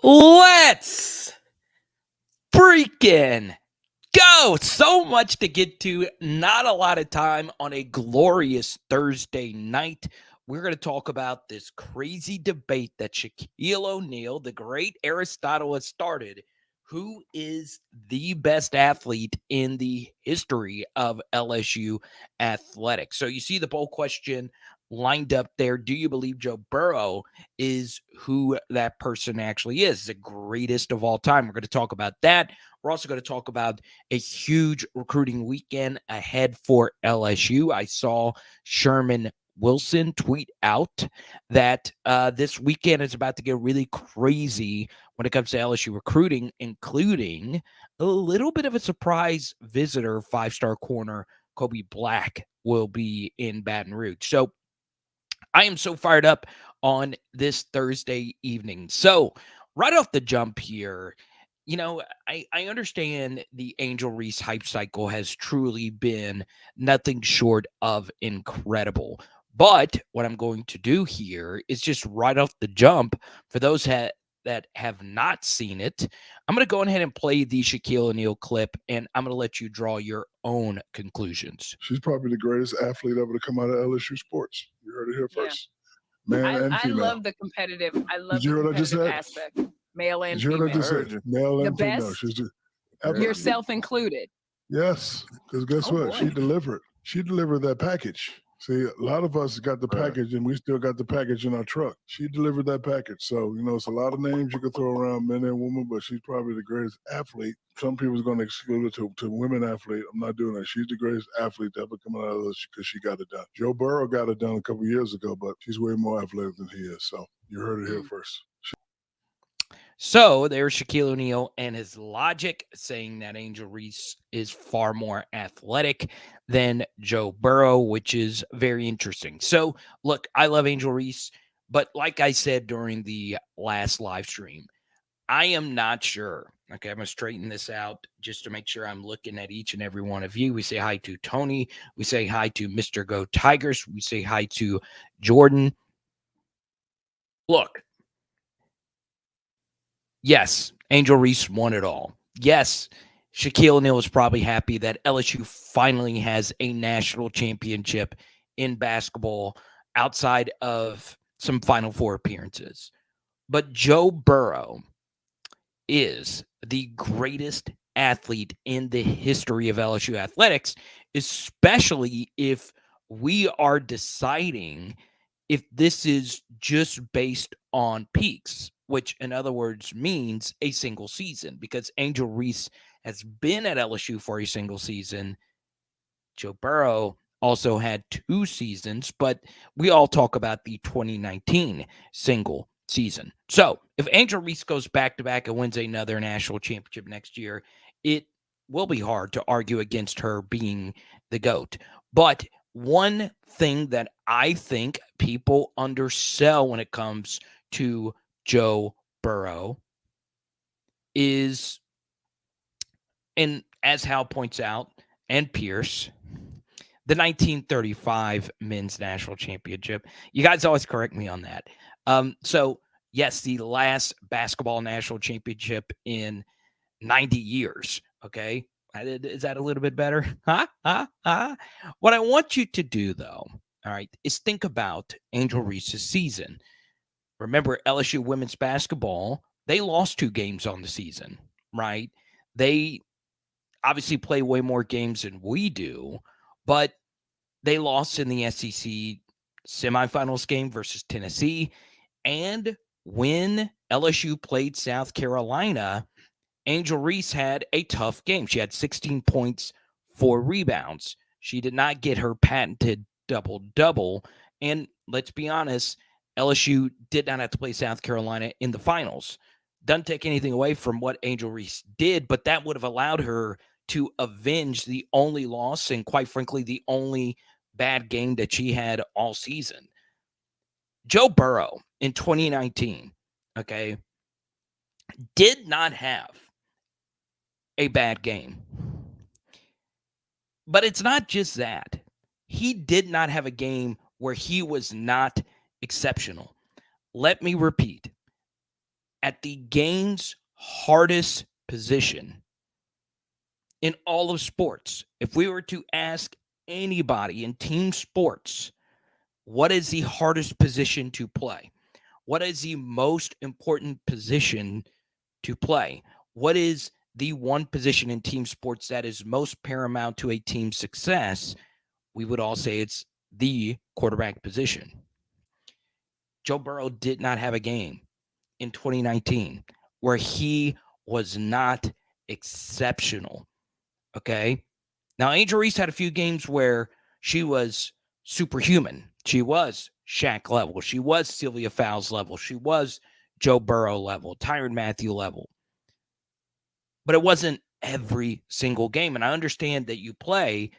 Let's freaking go. So much to get to. Not a lot of time on a glorious Thursday night. We're going to talk about this crazy debate that Shaquille O'Neal, the great Aristotle, has started. Who is the best athlete in the history of LSU athletics? So you see the poll question lined up there. Do you believe Joe Burrow is who that person actually is, the greatest of all time? We're going to talk about that. We're also going to talk about a huge recruiting weekend ahead for LSU. I saw Sherman Wilson tweet out that this weekend is about to get really crazy when it comes to LSU recruiting, including a little bit of a surprise visitor. Five-star corner Kobe Black will be in Baton Rouge. So I am so fired up on this Thursday evening. So right off the jump here, I understand the Angel Reese hype cycle has truly been nothing short of incredible. But what I'm going to do here is just right off the jump, for those that have not seen it, I'm going to go ahead and play the Shaquille O'Neal clip, and I'm going to let you draw your own conclusions. She's probably the greatest athlete ever to come out of LSU sports. You heard it here first. Man and I female. love the competitive. I love Did you the hear what I just competitive said? aspect, male and Did you hear what I female. just said? Male The and female. best, She's just, yourself included. yes, because guess what? boy. She delivered. She delivered that package. See, a lot of us got the package and we still got the package in our truck. She delivered that package. So, it's a lot of names you could throw around, men and women, but she's probably the greatest athlete. Some people's going to exclude it to women athlete. I'm not doing that. She's the greatest athlete to ever come out of this because she got it done. Joe Burrow got it done a couple years ago, but she's way more athletic than he is. So you heard it here first. So there's Shaquille O'Neal and his logic saying that Angel Reese is far more athletic than Joe Burrow, which is very interesting. So look, I love Angel Reese, but like I said during the last live stream, I am not sure. Okay, I'm going to straighten this out just to make sure I'm looking at each and every one of you. We say hi to Tony. We say hi to Mr. Go Tigers. We say hi to Jordan. Look, yes, Angel Reese won it all. Yes, Shaquille O'Neal is probably happy that LSU finally has a national championship in basketball outside of some Final Four appearances. But Joe Burrow is the greatest athlete in the history of LSU athletics, especially if we are deciding if this is just based on peaks, which in other words means a single season, because Angel Reese has been at LSU for a single season. Joe Burrow also had 2 seasons, but we all talk about the 2019 single season. So if Angel Reese goes back to back and wins another national championship next year, it will be hard to argue against her being the GOAT. But one thing that I think people undersell when it comes to Joe Burrow is, and as Hal points out, and Pierce, the 1935 men's national championship. You guys always correct me on that. So, yes, the last basketball national championship in 90 years. Okay. Is that a little bit better? What I want you to do, though, all right, is think about Angel Reese's season. Remember, LSU women's basketball, they lost 2 games on the season, right? They obviously play way more games than we do, but they lost in the SEC semifinals game versus Tennessee. And when LSU played South Carolina, Angel Reese had a tough game. She had 16 points, 4 rebounds. She did not get her patented double-double. And let's be honest, LSU did not have to play South Carolina in the finals. Doesn't take anything away from what Angel Reese did, but that would have allowed her to avenge the only loss and, quite frankly, the only bad game that she had all season. Joe Burrow in 2019, okay, did not have a bad game. But it's not just that. He did not have a game where he was not exceptional. Let me repeat. at the game's hardest position in all of sports. If we were to ask anybody in team sports, what is the hardest position to play? What is the most important position to play? What is the one position in team sports that is most paramount to a team's success? We would all say it's the quarterback position. Joe Burrow did not have a game in 2019 where he was not exceptional. Okay. Now, Angel Reese had a few games where she was superhuman. She was Shaq level. She was Sylvia Fowles level. She was Joe Burrow level, Tyrann Mathieu level. But it wasn't every single game. And I understand that you play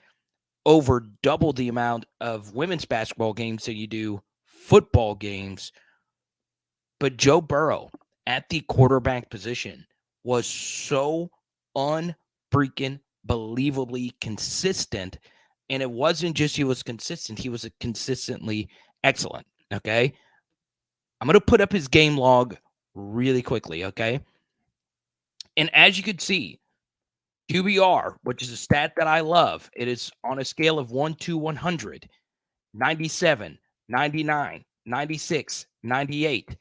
over double the amount of women's basketball games that you do football games. But Joe Burrow at the quarterback position was so unfreaking believably consistent. And it wasn't just he was consistent, he was consistently excellent. Okay. I'm going to put up his game log really quickly. Okay. And as you can see, QBR, which is a stat that I love, it is on a scale of 1 to 100, 97, 99, 96, 98,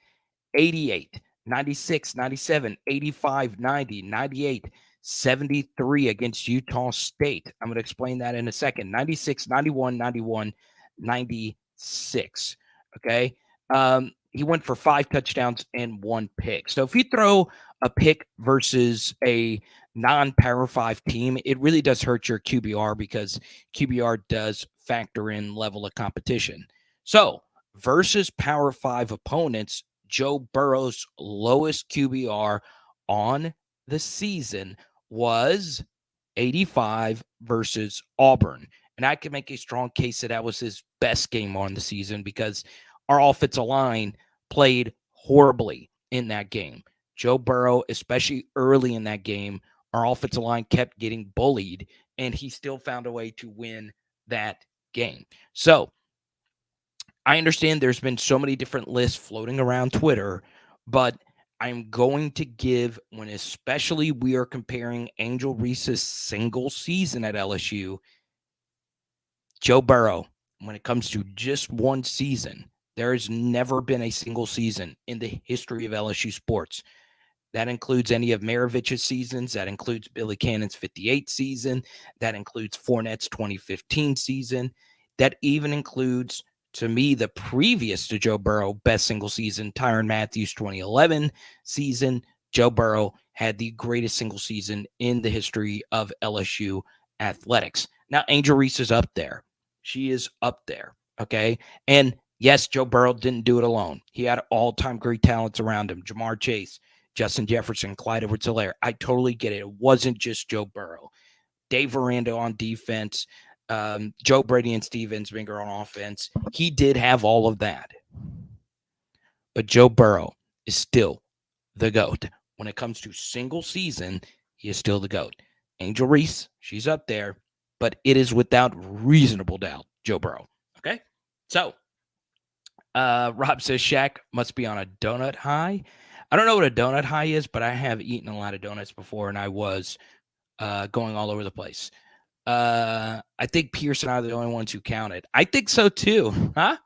88, 96, 97, 85, 90, 98, 73 against Utah State. I'm going to explain that in a second. 96, 91, 91, 96. Okay. He went for 5 touchdowns and 1 pick. So if you throw a pick versus a non-Power 5 team, it really does hurt your QBR because QBR does factor in level of competition. So versus Power 5 opponents, Joe Burrow's lowest QBR on the season was 85 versus Auburn. And I can make a strong case that was his best game on the season because our offensive line played horribly in that game. Joe Burrow, especially early in that game, our offensive line kept getting bullied, and he still found a way to win that game. So I understand there's been so many different lists floating around Twitter, but I'm going to give, when especially we are comparing Angel Reese's single season at LSU, Joe Burrow, when it comes to just one season, there has never been a single season in the history of LSU sports. That includes any of Maravich's seasons. That includes Billy Cannon's 58 season. That includes Fournette's 2015 season. That even includes, to me, the previous to Joe Burrow best single season, Tyrann Mathieu's 2011 season. Joe Burrow had the greatest single season in the history of LSU athletics. Now, Angel Reese is up there. She is up there, okay? And yes, Joe Burrow didn't do it alone. He had all-time great talents around him. Jamar Chase, Justin Jefferson, Clyde Edwards-Helaire. I totally get it. It wasn't just Joe Burrow. Dave Aranda on defense, Joe Brady and Steve Ensminger on offense. He did have all of that. But Joe Burrow is still the GOAT. When it comes to single season, he is still the GOAT. Angel Reese, she's up there, but it is without reasonable doubt Joe Burrow. Okay? So, Rob says Shaq must be on a donut high. I don't know what a donut high is, but I have eaten a lot of donuts before, and I was going all over the place. I think Pierce and I are the only ones who counted. I think so too. When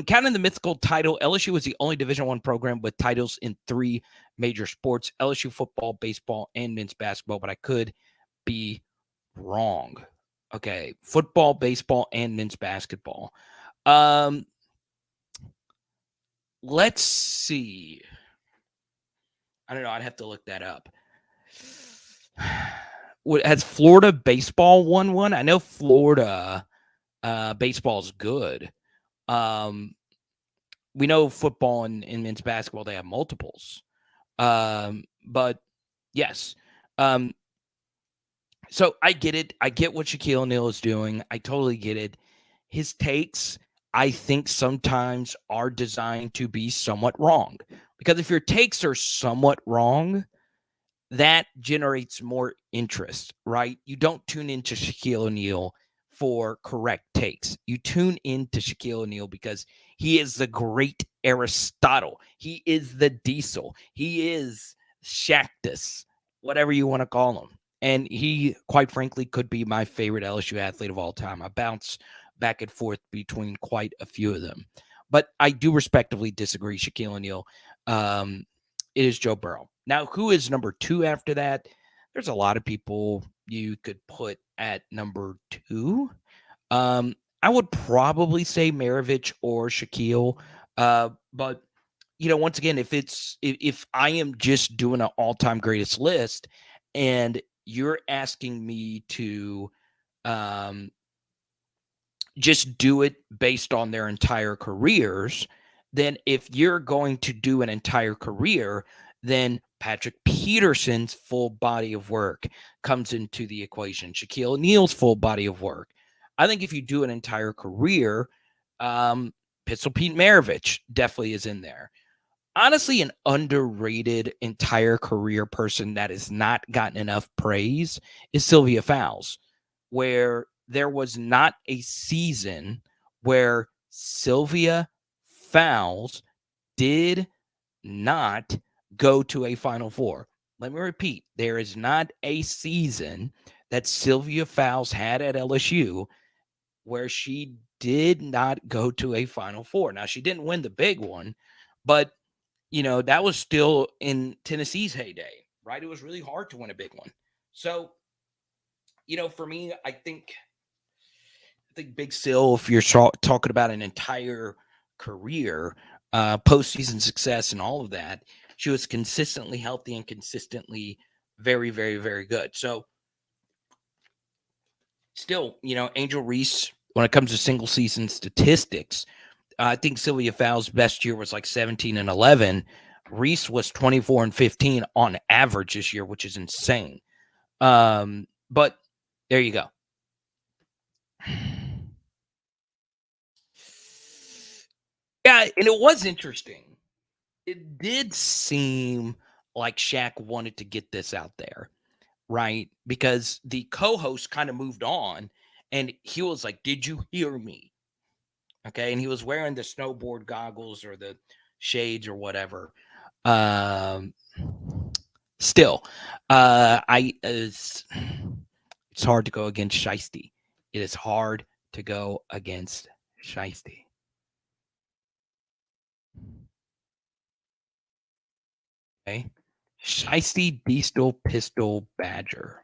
counting the mythical title, LSU was the only Division I program with titles in 3 major sports: LSU football, baseball, and men's basketball. But I could be wrong. Okay, football, baseball, and men's basketball. Let's see. I don't know. I'd have to look that up. Has Florida baseball won one? I know Florida baseball is good. We know football and men's basketball, they have multiples. But yes. So I get it. I get what Shaquille O'Neal is doing. I totally get it. His takes, I think, sometimes are designed to be somewhat wrong. Because if your takes are somewhat wrong, that generates more interest, right? You don't tune into Shaquille O'Neal for correct takes. You tune into Shaquille O'Neal because He is the great Aristotle. He is the Diesel. He is Shactus, whatever you want to call him. And he, quite frankly, could be my favorite LSU athlete of all time. I bounce back and forth between quite a few of them. But I do respectively disagree, Shaquille O'Neal. It is Joe Burrow. Now, who is number 2 after that? There's a lot of people you could put at number 2. I would probably say Maravich or Shaquille. But once again, if I am just doing an all-time greatest list and you're asking me to just do it based on their entire careers, then if you're going to do an entire career, then Patrick Peterson's full body of work comes into the equation. Shaquille O'Neal's full body of work. I think if you do an entire career, Pistol Pete Maravich definitely is in there. Honestly, an underrated entire career person that has not gotten enough praise is Sylvia Fowles, where there was not a season where Sylvia Fowles did not go to a Final Four. Let me repeat, there is not a season that Sylvia Fowles had at LSU where she did not go to a Final Four. Now, she didn't win the big one, but, that was still in Tennessee's heyday, right? It was really hard to win a big one. So, for me, I think Big Sil, if you're talking about an entire career, postseason success and all of that, she was consistently healthy and consistently very, very, very good. So still, Angel Reese, when it comes to single season statistics, I think Sylvia Fowles' best year was like 17-11. Reese was 24-15 on average this year, which is insane. But there you go. Yeah, and it was interesting. It did seem like Shaq wanted to get this out there, right? Because the co-host kind of moved on, and he was like, "Did you hear me?" Okay, and he was wearing the snowboard goggles or the shades or whatever. Still, it's hard to go against Shiesty. It is hard to go against Shiesty. Okay. Shiesty, Diesel, Pistol, Badger.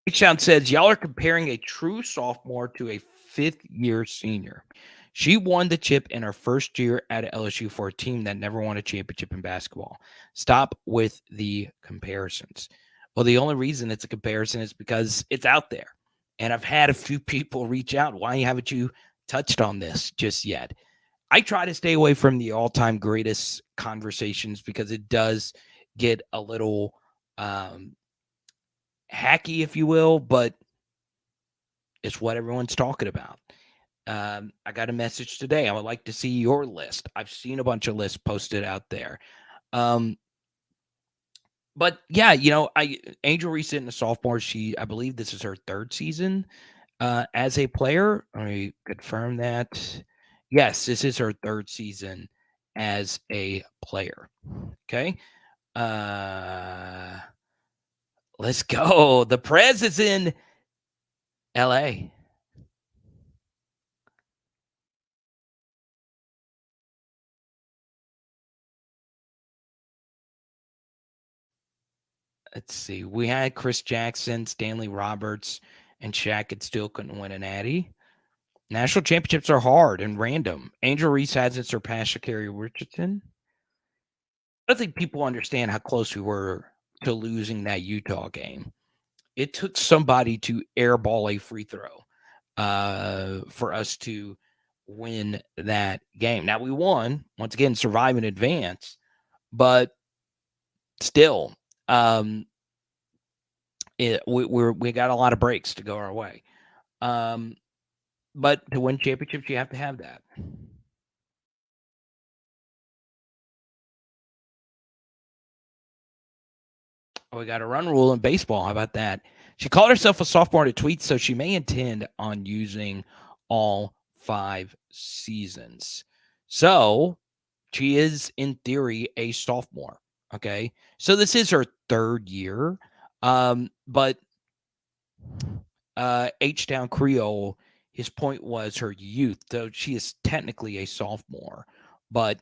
H-Town says, y'all are comparing a true sophomore to a fifth-year senior. She won the chip in her first year at LSU for a team that never won a championship in basketball. Stop with the comparisons. Well, the only reason it's a comparison is because it's out there. And I've had a few people reach out. Why haven't you touched on this just yet? I try to stay away from the all-time greatest conversations because it does get a little hacky, if you will, but it's what everyone's talking about. I got a message today. I would like to see your list. I've seen a bunch of lists posted out there. But yeah, Angel Reese in a sophomore. I believe this is her third season as a player. Let me confirm that. Yes, this is her third season as a player. Okay. Let's go. The Prez is in LA. Let's see. We had Chris Jackson, Stanley Roberts, and Shaq and still couldn't win an Natty. National championships are hard and random. Angel Reese hasn't surpassed Sha'Carri Richardson. I don't think people understand how close we were to losing that Utah game. It took somebody to airball a free throw for us to win that game. Now, we won, once again, survive in advance, but still, we got a lot of breaks to go our way. But to win championships, you have to have that. We got a run rule in baseball. How about that? She called herself a sophomore to tweet, so she may intend on using all 5 seasons. So she is, in theory, a sophomore. Okay. So this is her 3rd year. But H-Town Creole, his point was her youth. So she is technically a sophomore, but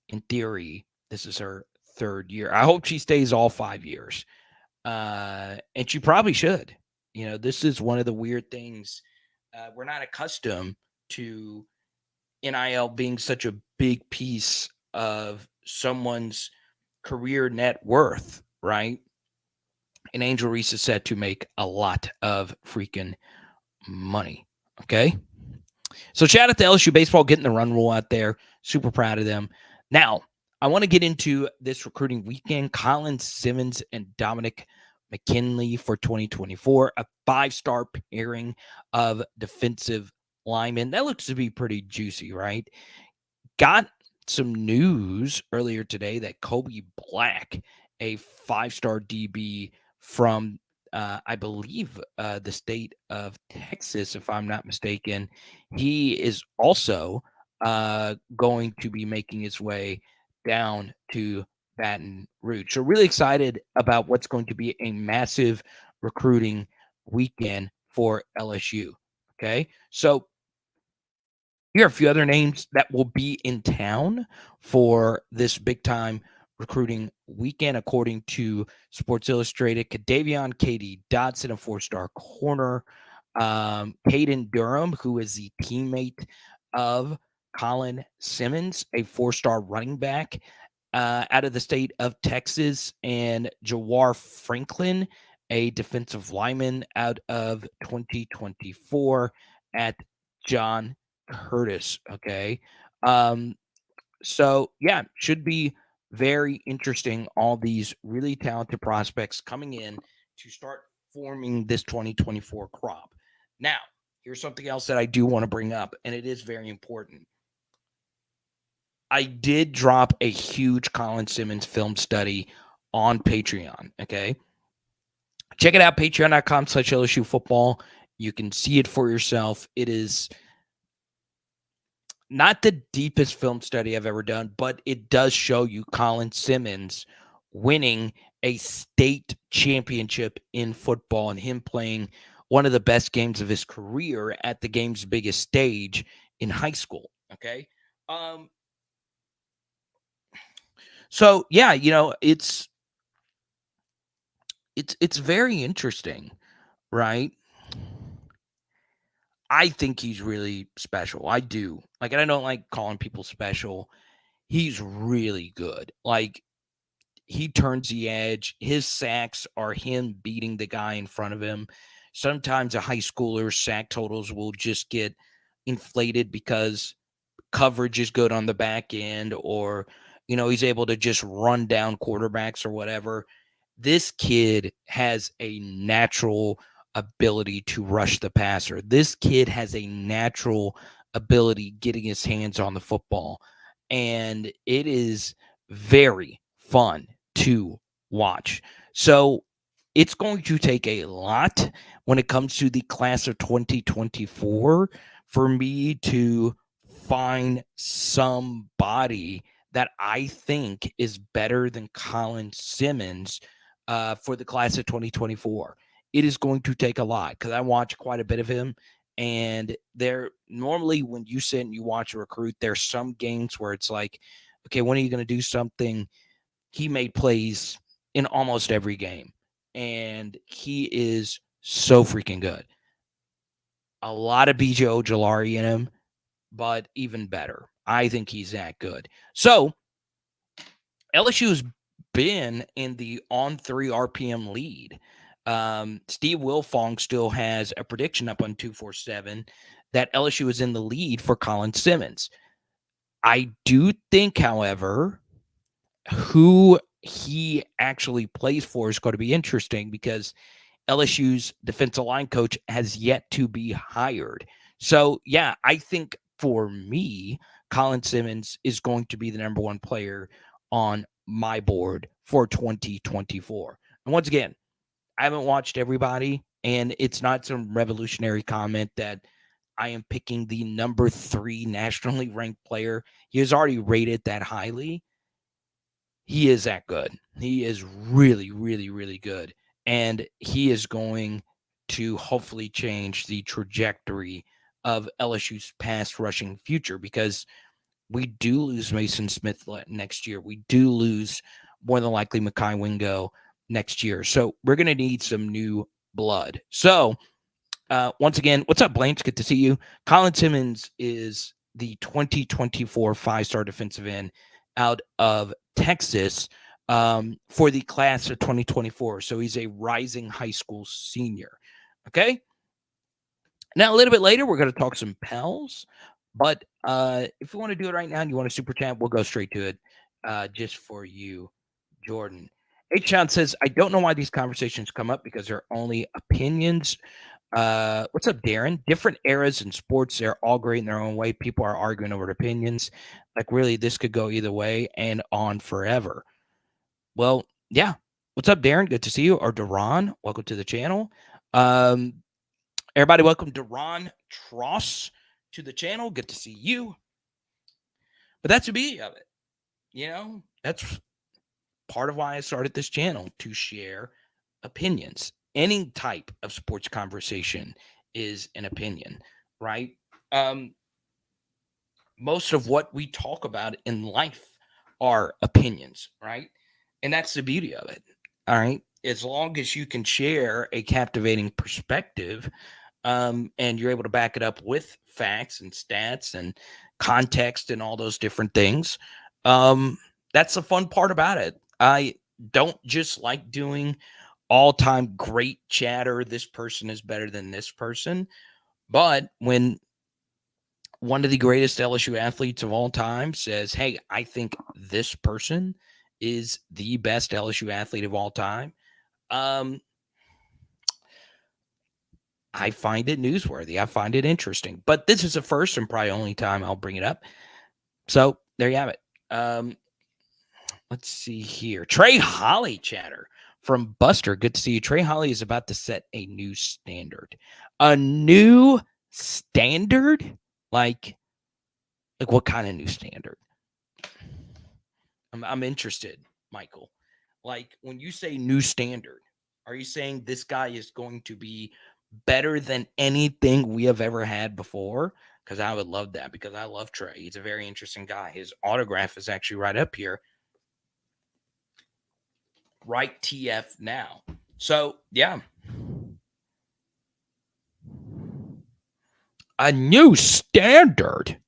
in theory, this is her 3rd year. I hope she stays all 5 years. And she probably should. This is one of the weird things. We're not accustomed to NIL being such a big piece of someone's career net worth, right? And Angel Reese is set to make a lot of freaking money. Okay. So shout out to LSU baseball getting the run rule out there. Super proud of them. Now, I want to get into this recruiting weekend. Colin Simmons and Dominick McKinley for 2024, a 5-star pairing of defensive linemen. That looks to be pretty juicy, right? Got some news earlier today that Kobe Black, a 5-star DB from I believe the state of Texas, if I'm not mistaken, he is also going to be making his way down to Baton Rouge. So really excited about what's going to be a massive recruiting weekend for LSU. Okay, so here are a few other names that will be in town for this big time recruiting weekend, according to Sports Illustrated. Kadavion Katie Dodson, a 4-star corner. Caden Durham, who is the teammate of Colin Simmons, a 4-star running back out of the state of Texas. And Jawar Franklin, a defensive lineman out of 2024 at John Curtis. Okay. So yeah, should be very interesting. All these really talented prospects coming in to start forming this 2024 crop. Now, here's something else that I do want to bring up, and it is very important. I did drop a huge Colin Simmons film study on Patreon. Okay. Check it out, patreon.com/LSU football. You can see it for yourself. It is not the deepest film study I've ever done, but it does show you Colin Simmons winning a state championship in football and him playing one of the best games of his career at the game's biggest stage in high school. Okay. So yeah, it's very interesting, right? I think he's really special. I do. And I don't like calling people special. He's really good. He turns the edge. His sacks are him beating the guy in front of him. Sometimes a high schooler's sack totals will just get inflated because coverage is good on the back end, or he's able to just run down quarterbacks or whatever. This kid has a natural ability to rush the passer. This kid has a natural ability getting his hands on the football, and it is very fun to watch. So it's going to take a lot when it comes to the class of 2024 for me to find somebody that I think is better than Colin Simmons for the class of 2024. It is going to take a lot because I watch quite a bit of him. And normally when you sit and you watch a recruit, there's some games where it's like, okay, when are you going to do something? He made plays in almost every game, and he is so freaking good. A lot of BJ Ojolari in him, but even better. I think he's that good. So LSU's been in the on 3 RPM lead. Steve Wilfong still has a prediction up on 247 that LSU is in the lead for Colin Simmons. I do think, however, who he actually plays for is going to be interesting because LSU's defensive line coach has yet to be hired. So, yeah, I think for me, Colin Simmons is going to be the number 1 player on my board for 2024. And once again, I haven't watched everybody, and it's not some revolutionary comment that I am picking the number 3 nationally ranked player. He is already rated that highly. He is that good. He is really, really, really good. And he is going to hopefully change the trajectory of LSU's pass rushing future, because we do lose Mason Smith next year. We do lose more than likely Mekhi Wingo next year. So we're going to need some new blood. So once again, what's up, Blaine? It's good to see you. Colin Simmons is the 2024 5-star defensive end out of Texas for the class of 2024. So he's a rising high school senior. Okay. Now, a little bit later, we're going to talk some Pels. But if you want to do it right now and you want a super chat, we'll go straight to it just for you, Jordan. H-Town says, I don't know why these conversations come up because they're only opinions. What's up, Darren? Different eras in sports, they're all great in their own way. People are arguing over opinions. Like, really, this could go either way and on forever. Well, yeah. What's up, Darren? Good to see you. Or Duran, welcome to the channel. Everybody, welcome Duran Tross to the channel. Good to see you. But that's the beauty of it. You know, that's part of why I started this channel, to share opinions. Any type of sports conversation is an opinion, right? Most of what we talk about in life are opinions, right? And that's the beauty of it. All right. As long as you can share a captivating perspective, and you're able to back it up with facts and stats and context and all those different things, that's the fun part about it. I don't just like doing all-time great chatter. This person is better than this person. But when one of the greatest LSU athletes of all time says, hey, I think this person is the best LSU athlete of all time, I find it newsworthy. I find it interesting. But this is the first and probably only time I'll bring it up. So there you have it. Let's see here. Trey Holly chatter from Buster. Good to see you. Trey Holly is about to set a new standard. A new standard? Like what kind of new standard? I'm interested, Michael. Like, when you say new standard, are you saying this guy is going to be better than anything we have ever had before? Because I would love that, because I love Trey. He's a very interesting guy. His autograph is actually right up here. Right TF now. So, yeah. A new standard.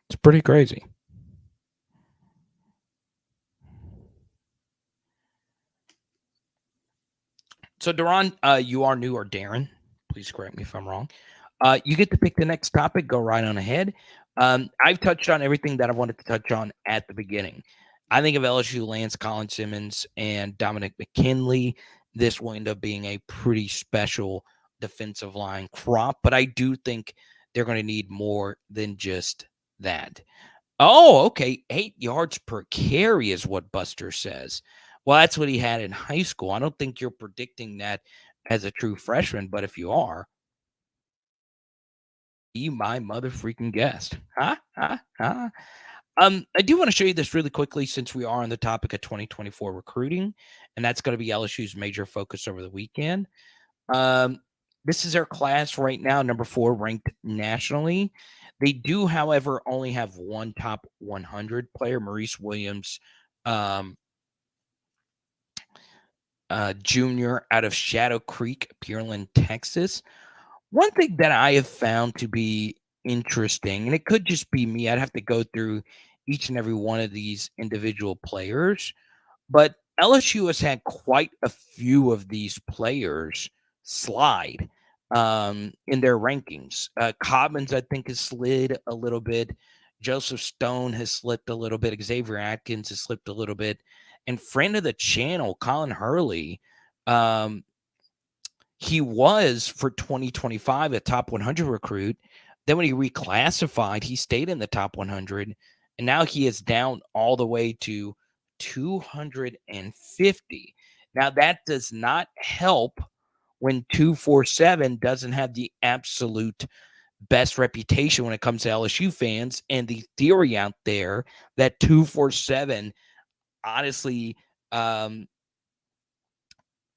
It's pretty crazy. So, Duran, you are new, or Darren. Please correct me if I'm wrong. You get to pick the next topic. Go right on ahead. I've touched on everything that I wanted to touch on at the beginning. I think if LSU lands Colin Simmons and Dominick McKINLEY, this will end up being a pretty special defensive line crop. But I do think they're going to need more than just that. Oh, okay. 8 yards per carry is what Buster says. Well, that's what he had in high school. I don't think you're predicting that as a true freshman, but if you are, be my mother freaking guest. I do want to show you this really quickly, since we are on the topic of 2024 recruiting, and that's going to be LSU's major focus over the weekend. This is our class right now, number 4 ranked nationally. They do, however, only have one top 100 player, Maurice Williams, Jr. out of Shadow Creek, Pearland, Texas. One thing that I have found to be interesting, and it could just be me, I'd have to go through each and every one of these individual players, but LSU has had quite a few of these players slide in their rankings. Cobbins, I think, has slid a little bit. Joseph Stone has slipped a little bit. Xavier Atkins has slipped a little bit. And friend of the channel, Colin Hurley, he was, for 2025, a top 100 recruit. Then when he reclassified, he stayed in the top 100. And now he is down all the way to 250. Now, that does not help when 247 doesn't have the absolute best reputation when it comes to LSU fans, and the theory out there that 247 honestly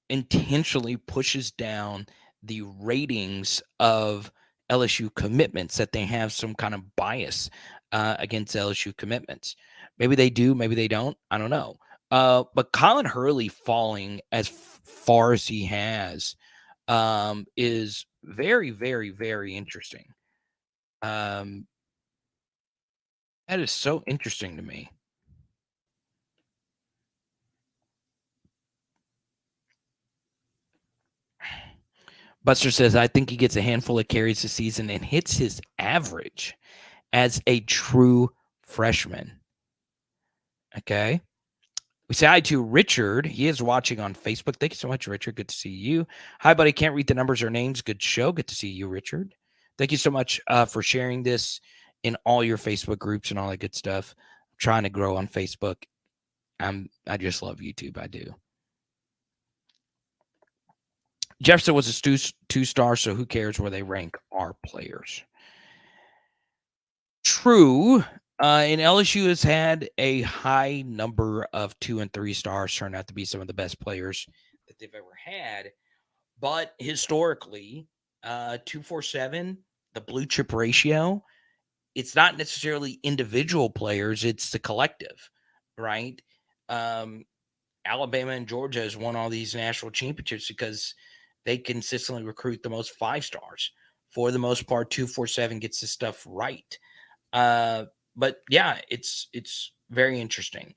intentionally pushes down the ratings of LSU commitments, that they have some kind of bias against LSU commitments. Maybe they do, maybe they don't. I don't know. But Colin Hurley falling as far as he has is very, very, very interesting. That is so interesting to me. Buster says, I think he gets a handful of carries this season and hits his average as a true freshman. Okay. We say hi to Richard. He is watching on Facebook. Thank you so much, Richard. Good to see you. Hi, buddy. Can't read the numbers or names. Good show. Good to see you, Richard. Thank you so much for sharing this in all your Facebook groups and all that good stuff. I'm trying to grow on Facebook. I just love YouTube. I do. Jefferson was a two-star, so who cares where they rank our players? True. And LSU has had a high number of 2 and 3 stars turn out to be some of the best players that they've ever had. But historically, 247, the blue chip ratio, it's not necessarily individual players, it's the collective, right? Alabama and Georgia has won all these national championships because they consistently recruit the most 5 stars. For the most part, 247 gets this stuff right. But yeah, it's very interesting.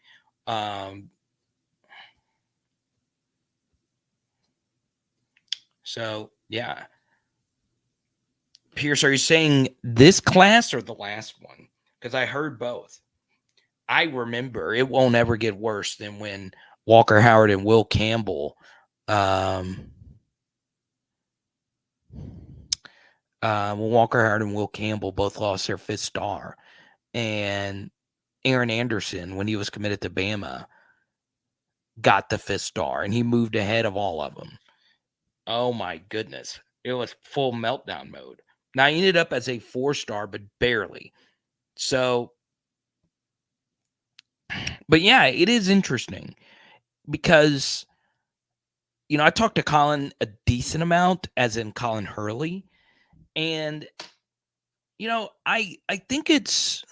So yeah. Pierce, are you saying this class or the last one? Because I heard both. I remember it won't ever get worse than when Walker Howard and Will Campbell when Walker Howard and Will Campbell both lost their 5th star. And Aaron Anderson, when he was committed to Bama, got the 5th star, and he moved ahead of all of them. Oh, my goodness. It was full meltdown mode. Now, he ended up as a 4-star, but barely. So, but yeah, it is interesting because, you know, I talked to Colin a decent amount, as in Colin Hurley, and, you know, I think it's,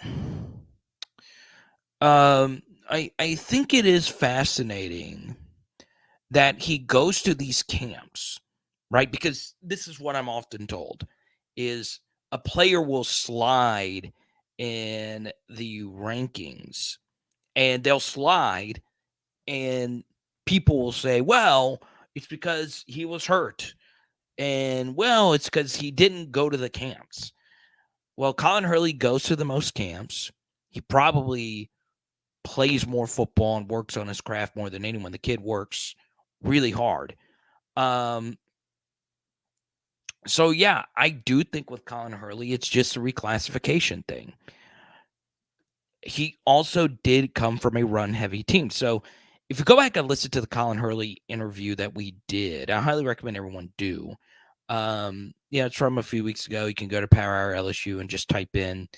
I think it is fascinating that he goes to these camps, right? Because this is what I'm often told is a player will slide in the rankings, and they'll slide, and people will say, well, it's because he was hurt, and well, it's because he didn't go to the camps. Well, Colin Hurley goes to the most camps. He probably plays more football and works on his craft more than anyone. The kid works really hard. So, yeah, I do think with Colin Hurley, it's just a reclassification thing. He also did come from a run-heavy team. So, if you go back and listen to the Colin Hurley interview that we did, I highly recommend everyone do. Yeah, it's from a few weeks ago. You can go to Power Hour LSU and just type in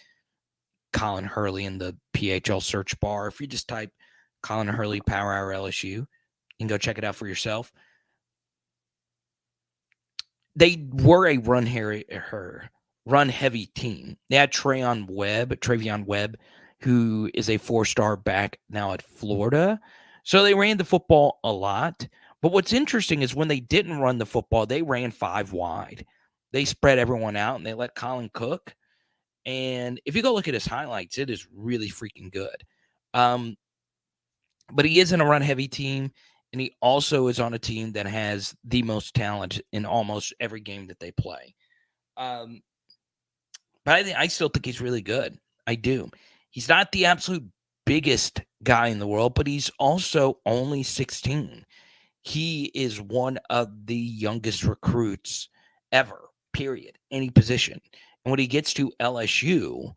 Colin Hurley in the PHL search bar. If you just type Colin Hurley Power Hour LSU, you can go check it out for yourself. They were a run-heavy team. They had Travion Webb, who is a 4-star back now at Florida. So they ran the football a lot. But what's interesting is when they didn't run the football, they ran 5 wide. They spread everyone out, and they let Colin cook. And if you go look at his highlights, it is really freaking good. But he is in a run-heavy team, and he also is on a team that has the most talent in almost every game that they play. But I still think he's really good. I do. He's not the absolute biggest guy in the world, but he's also only 16. He is one of the youngest recruits ever, period, any position. And when he gets to LSU,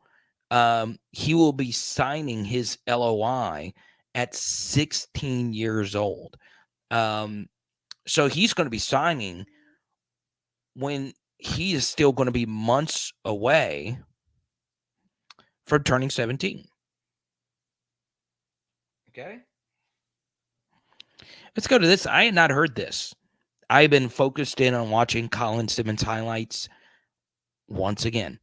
he will be signing his LOI at 16 years old. So he's going to be signing when he is still going to be months away from turning 17. Okay. Let's go to this. I had not heard this. I've been focused in on watching Colin Simmons highlights once again.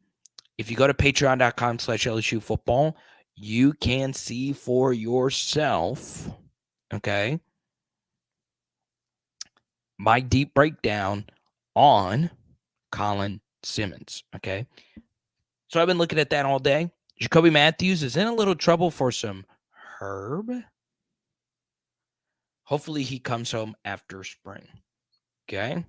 If you go to patreon.com/LSU football, you can see for yourself, okay, my deep breakdown on Colin Simmons, okay? So I've been looking at that all day. Jacoby Matthews is in a little trouble for some herb. Hopefully he comes home after spring, okay?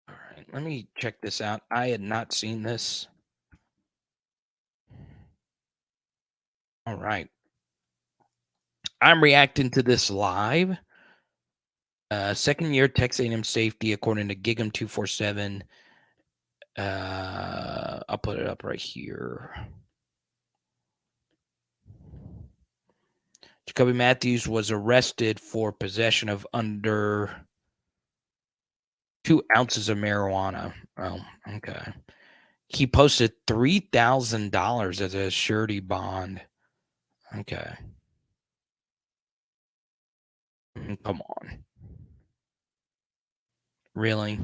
All right, let me check this out. I had not seen this. All right. I'm reacting to this live. Second year Texas A&M safety, according to Gig'em 247. I'll put it up right here. Jacoby Matthews was arrested for possession of under 2 ounces of marijuana. Oh, okay. He posted $3,000 as a surety bond. Okay. Come on. Really?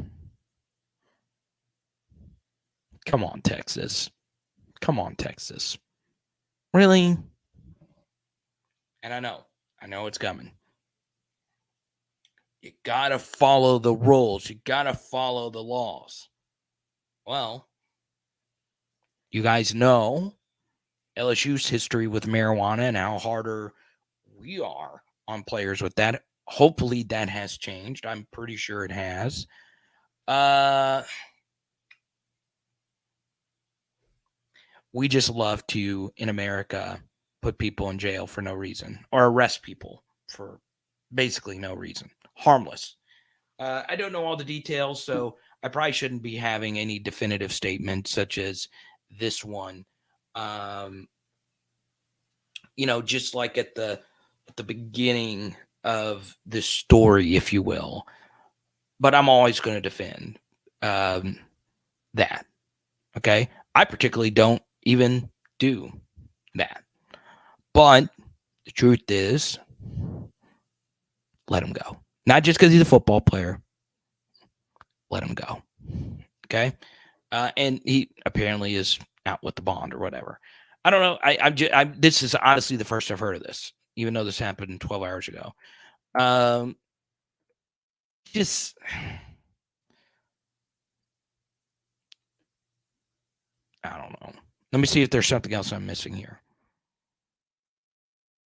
Come on, Texas. Come on, Texas. Really? And I know it's coming. You got to follow the rules. You got to follow the laws. Well, you guys know LSU's history with marijuana and how harder we are on players with that. Hopefully that has changed. I'm pretty sure it has. We just love to, in America, put people in jail for no reason or arrest people for basically no reason. Harmless. I don't know all the details, so I probably shouldn't be having any definitive statements such as this one. Just like at the beginning of this story, if you will. But I'm always going to defend that. Okay. I particularly don't even do that. But the truth is, let him go. Not just because he's a football player. Let him go. Okay. And he apparently is out with the bond or whatever. I don't know. This is honestly the first I've heard of this, even though this happened 12 hours ago. Just I don't know. Let me see if there's something else I'm missing here.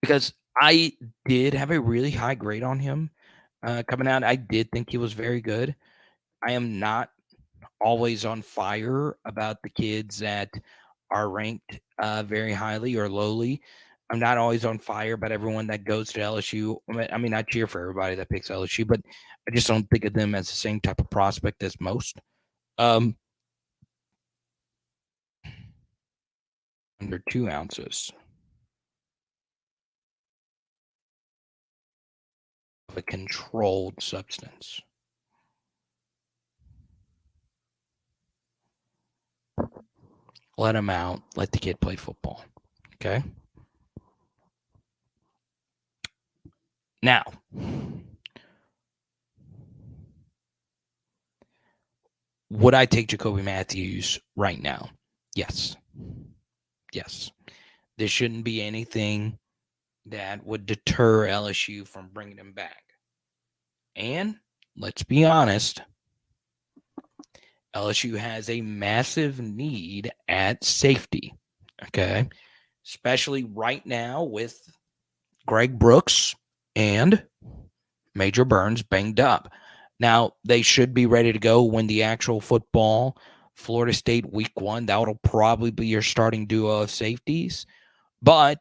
Because I did have a really high grade on him coming out. I did think he was very good. I am not always on fire about the kids that are ranked very highly or lowly. I'm not always on fire about everyone that goes to LSU. I mean, I cheer for everybody that picks LSU, but I just don't think of them as the same type of prospect as most. Under 2 ounces of a controlled substance. Let him out. Let the kid play football. Okay? Now, would I take Jacoby Matthews right now? Yes. Yes. There shouldn't be anything that would deter LSU from bringing him back. And let's be honest, LSU has a massive need at safety. Okay? Especially right now with Greg Brooks and Major Burns banged up. Now, they should be ready to go when the actual football, Florida State week 1, that'll probably be your starting duo of safeties. But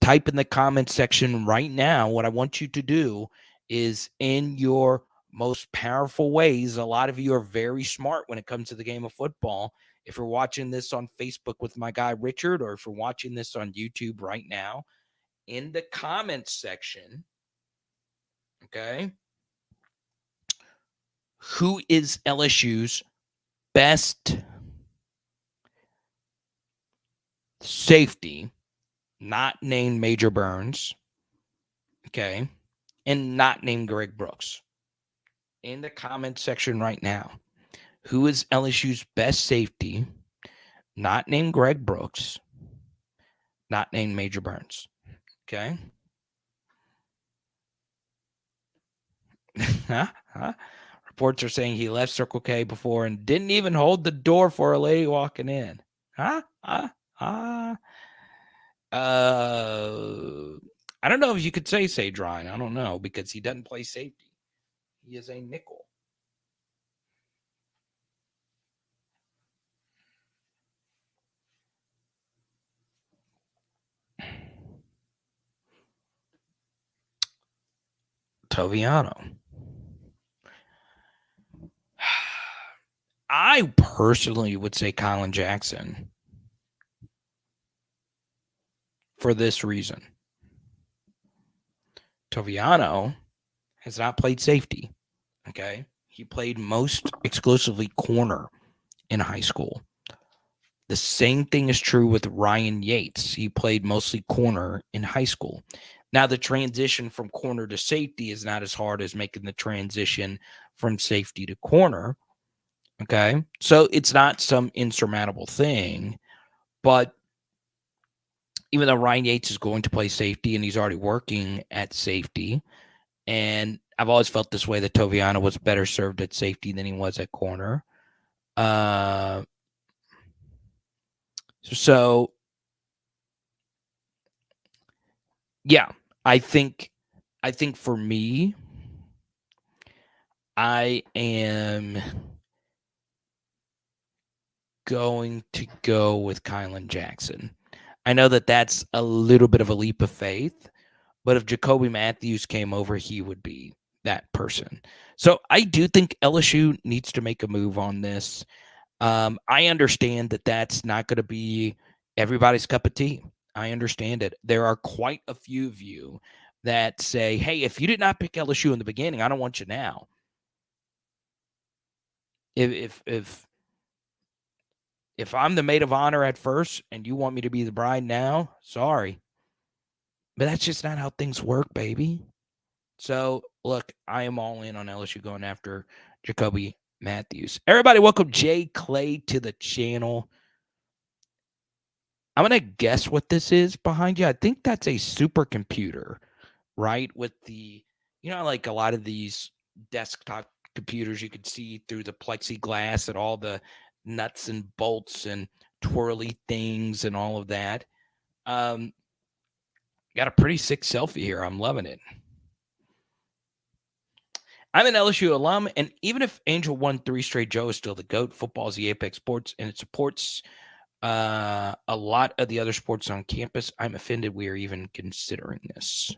type in the comment section right now. What I want you to do is, in your most powerful ways, a lot of you are very smart when it comes to the game of football. If you're watching this on Facebook with my guy Richard, or if you're watching this on YouTube right now, in the comments section, okay, Who is LSU's best safety, not named Major Burns, okay, and not named Greg Brooks? In the comment section right now, who is LSU's best safety, not named Greg Brooks, not named Major Burns? Okay. Reports are saying he left Circle K before and didn't even hold the door for a lady walking in. I don't know if you could say Sage Ryan. I don't know because he doesn't play safety. He is a nickel. Toviano. I personally would say Colin Jackson for this reason. Toviano has not played safety. Okay. He played most exclusively corner in high school. The same thing is true with Ryan Yates. He played mostly corner in high school. Now, the transition from corner to safety is not as hard as making the transition from safety to corner. Okay. So it's not some insurmountable thing. But even though Ryan Yates is going to play safety and he's already working at safety, and I've always felt this way that Toviano was better served at safety than he was at corner. So yeah, I think for me, I am going to go with Kylan Jackson. I know that that's a little bit of a leap of faith, but if Jacoby Matthews came over, he would be that person. So I do think LSU needs to make a move on this. I understand that that's not going to be everybody's cup of tea. I understand it. There are quite a few of you that say, hey, if you did not pick LSU in the beginning, I don't want you now. If I'm the maid of honor at first and you want me to be the bride now, sorry. But that's just not how things work, baby. So, look, I am all in on LSU going after Jacoby Matthews. Everybody, welcome Jay Clay to the channel. I'm going to guess what this is behind you. I think that's a supercomputer, right? With the, like a lot of these desktop computers, you could see through the plexiglass and all the nuts and bolts and twirly things and all of that. Got a pretty sick selfie here. I'm loving it. I'm an LSU alum, and even if Angel won 3 straight, Joe is still the GOAT. Football is the apex sports, and it supports a lot of the other sports on campus. I'm offended we are even considering this.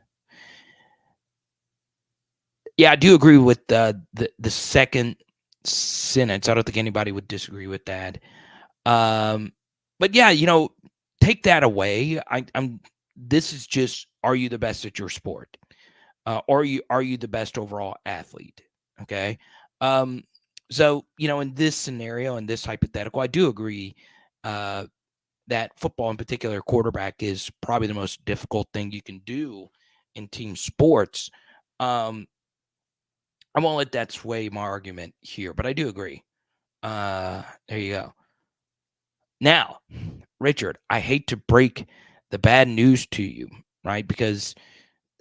Yeah, I do agree with the second sentence. I don't think anybody would disagree with that. But yeah, take that away. This is just, are you the best at your sport? Are you the best overall athlete? Okay. So, in this scenario, in this hypothetical, I do agree that football in particular, quarterback is probably the most difficult thing you can do in team sports. I won't let that sway my argument here, but I do agree. There you go. Now, Richard, I hate to break the bad news to you, right? Because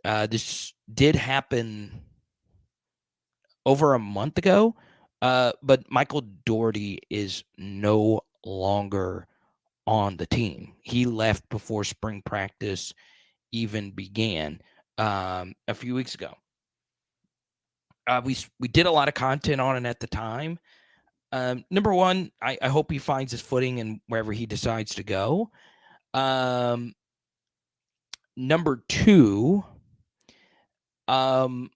this did happen over a month ago, but Michael Doherty is no longer on the team. He left before spring practice even began a few weeks ago. We did a lot of content on it at the time. Number one, I hope he finds his footing in wherever he decides to go. Number two, I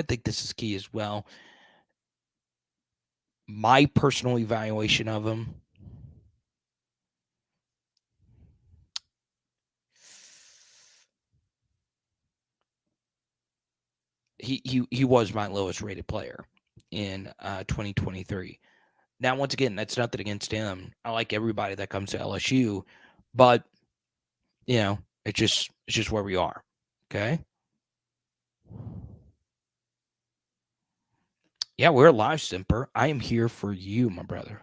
think this is key as well. My personal evaluation of him. He was my lowest rated player. in 2023. Now, once again, that's nothing against him. I like everybody that comes to LSU, but it's just where we are. Okay. Yeah, we're live, Simper. I am here for you, my brother.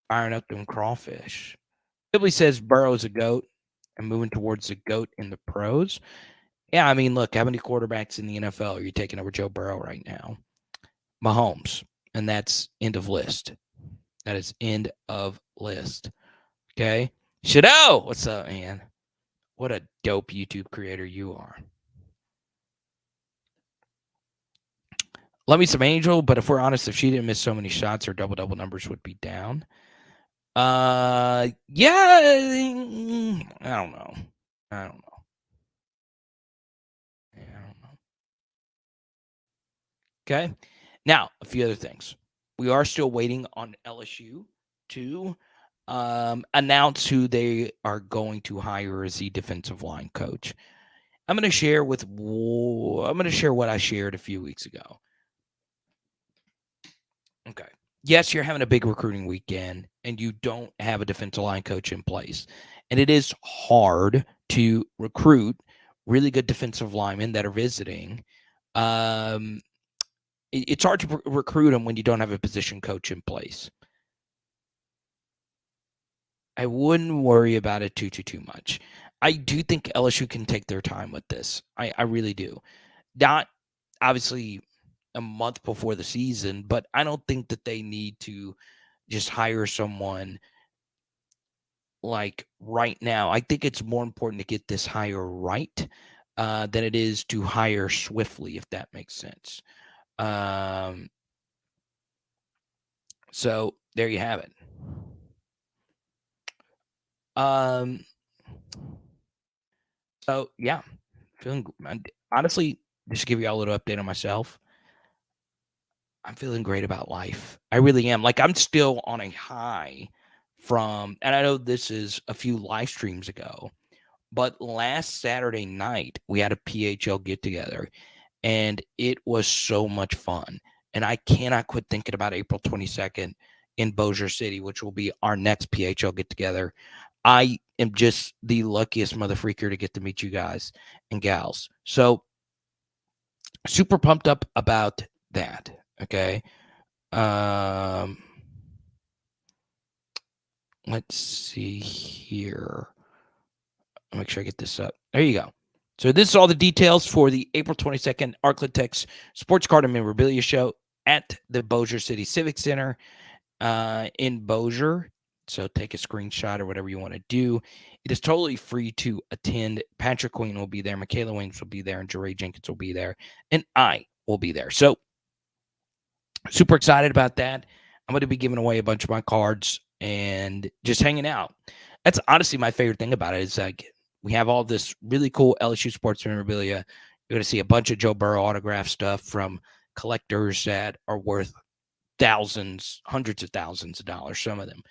Firing up them crawfish. Sibley says Burrow's a GOAT and moving towards the GOAT in the pros. Yeah, I mean, look, how many quarterbacks in the NFL are you taking over Joe Burrow right now? Mahomes. And that's end of list. That is end of list. Okay. Shadow, what's up, man? What a dope YouTube creator you are. Love me some Angel, but if we're honest, if she didn't miss so many shots, her double numbers would be down. Yeah, I don't know. Yeah, I don't know. Okay. Now, a few other things. We are still waiting on LSU to announce who they are going to hire as the defensive line coach. I'm going to share what I shared a few weeks ago. Okay. Yes, you're having a big recruiting weekend and you don't have a defensive line coach in place. And it is hard to recruit really good defensive linemen that are visiting. It's hard to recruit them when you don't have a position coach in place. I wouldn't worry about it too much. I do think LSU can take their time with this. I really do. Not obviously a month before the season, but I don't think that they need to just hire someone like right now. I think it's more important to get this hire right than it is to hire swiftly, if that makes sense. So there you have it. So yeah, feeling honestly, just to give you all a little update on myself. I'm feeling great about life. I really am. Like I'm still on a high from, and I know this is a few live streams ago, but last Saturday night we had a PHL get together and it was so much fun. And I cannot quit thinking about April 22nd in Bossier City, which will be our next PHL get together. I am just the luckiest mother freaker to get to meet you guys and gals. So super pumped up about that. Okay. Let's see here. I'll make sure I get this up. There you go. So this is all the details for the April 22nd Arclitex Sports Card and Memorabilia Show at the Bossier City Civic Center in Bossier. So take a screenshot or whatever you want to do. It is totally free to attend. Patrick Queen will be there. Michaela Williams will be there. And Jeray Jenkins will be there. And I will be there. So super excited about that. I'm going to be giving away a bunch of my cards and just hanging out. That's honestly my favorite thing about it. Is like we have all this really cool LSU sports memorabilia. You're going to see a bunch of Joe Burrow autograph stuff from collectors that are worth thousands, hundreds of thousands of dollars, some of them.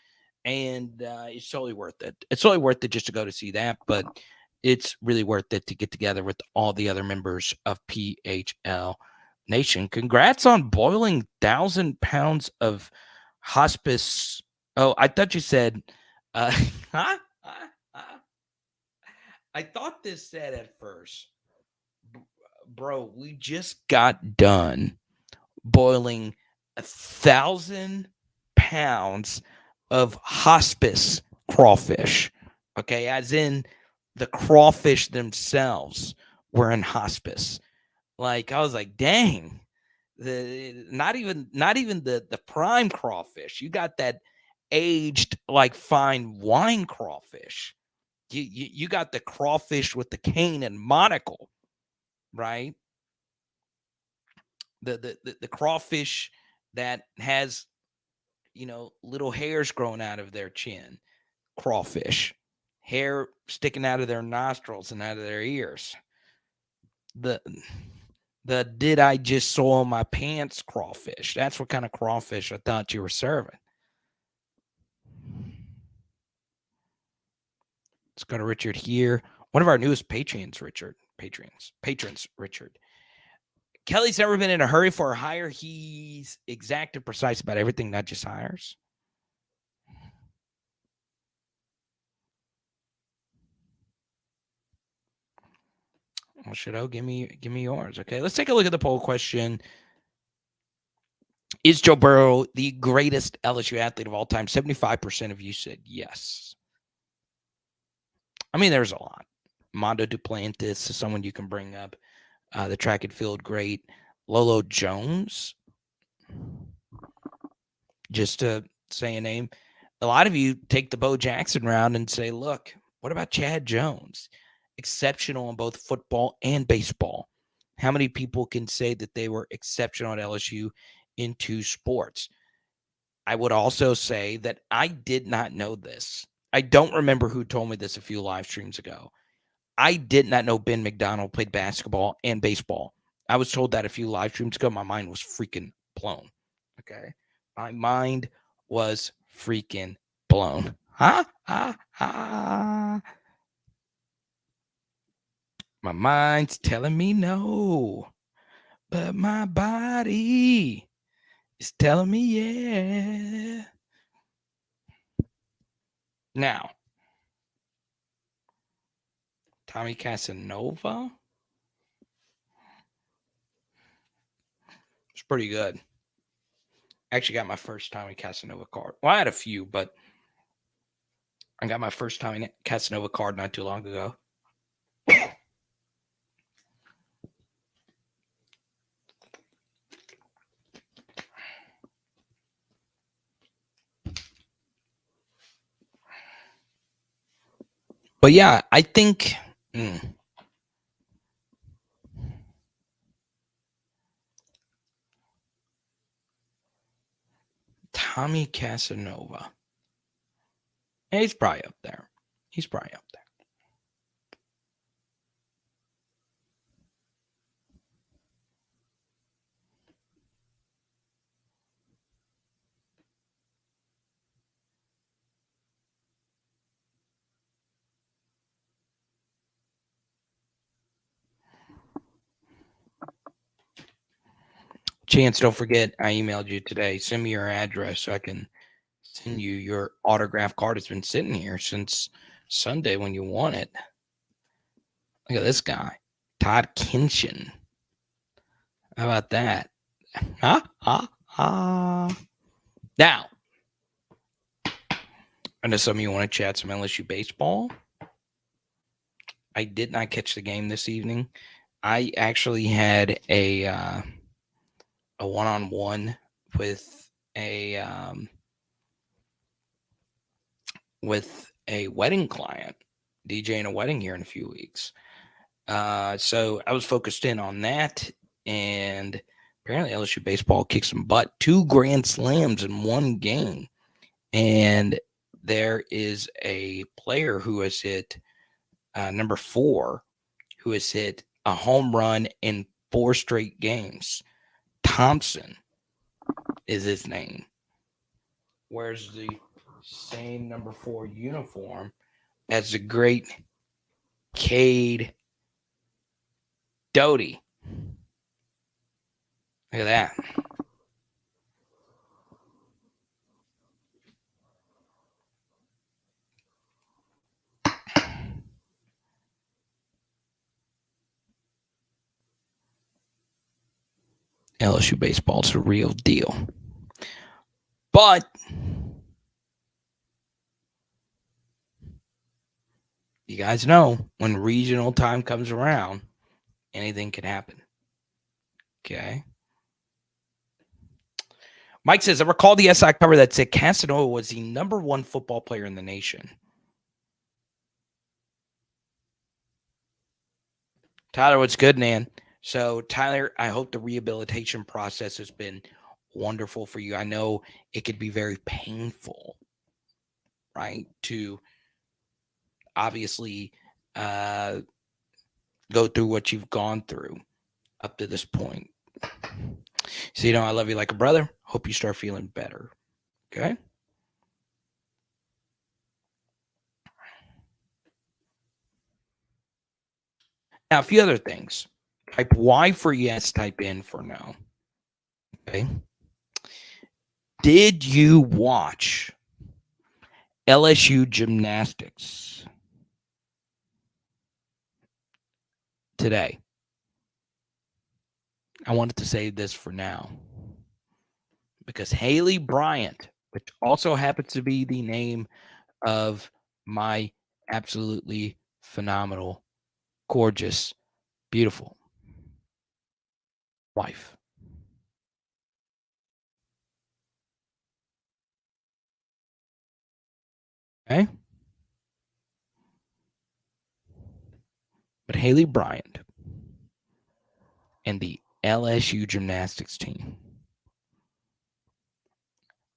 And it's totally worth it. It's totally worth it just to go to see that, but it's really worth it to get together with all the other members of PHL Nation. Congrats on boiling 1,000 pounds of hospice. Oh, I thought you said, I thought this said at first, bro, we just got done boiling 1,000 pounds of hospice crawfish. Okay, as in the crawfish themselves were in hospice. Like I was like, dang, not even the prime crawfish. You got that aged like fine wine crawfish. You got the crawfish with the cane and monocle, right? The crawfish that has little hairs growing out of their chin, crawfish, hair sticking out of their nostrils and out of their ears. The did I just soil my pants crawfish? That's what kind of crawfish I thought you were serving. Let's go to Richard here. One of our newest patrons, Richard. Kelly's never been in a hurry for a hire. He's exact and precise about everything, not just hires. Well, Shadow, give me yours. Okay, let's take a look at the poll question. Is Joe Burrow the greatest LSU athlete of all time? 75% of you said yes. I mean, there's a lot. Mondo Duplantis is someone you can bring up. The track and field great. Lolo Jones, just to say a name. A lot of you take the Bo Jackson round and say, look, what about Chad Jones? Exceptional in both football and baseball. How many people can say that they were exceptional at LSU in two sports? I would also say that I did not know this. I don't remember who told me this a few live streams ago. I did not know Ben McDonald played basketball and baseball. I was told that a few live streams ago. My mind was freaking blown. Okay. My mind was freaking blown. Ha, ha, ha. My mind's telling me no, but my body is telling me yeah. Now, Tommy Casanova. It's pretty good. Actually got my first Tommy Casanova card. Well, I had a few, but I got my first Tommy Casanova card not too long ago. But yeah, I think Tommy Casanova. He's probably up there. He's probably up there. Chance, don't forget, I emailed you today. Send me your address so I can send you your autograph card. It's been sitting here since Sunday when you want it. Look at this guy, Todd Kinshin. How about that? Now, I know some of you want to chat some LSU baseball. I did not catch the game this evening. I actually had a one-on-one with a wedding client, DJing a wedding here in a few weeks. So I was focused in on that, and apparently LSU baseball kicked some butt. 2 grand slams in one game, and there is a player who has hit number 4, who has hit a home run in 4 straight games. Thompson is his name. Wears the same number 4 uniform as the great Cade Doty. Look at that. LSU baseball is a real deal. But you guys know when regional time comes around, anything can happen. Okay. Mike says, I recall the SI cover that said Casanova was the number 1 football player in the nation. Tyler, what's good, man? So, Tyler, I hope the rehabilitation process has been wonderful for you. I know it could be very painful, right, to obviously go through what you've gone through up to this point. So, I love you like a brother. Hope you start feeling better. Okay? Now, a few other things. Type Y for yes, type N for no. Okay. Did you watch LSU gymnastics today? I wanted to say this for now because Haley Bryant, which also happens to be the name of my absolutely phenomenal, gorgeous, beautiful wife. Okay. But Haley Bryant and the LSU gymnastics team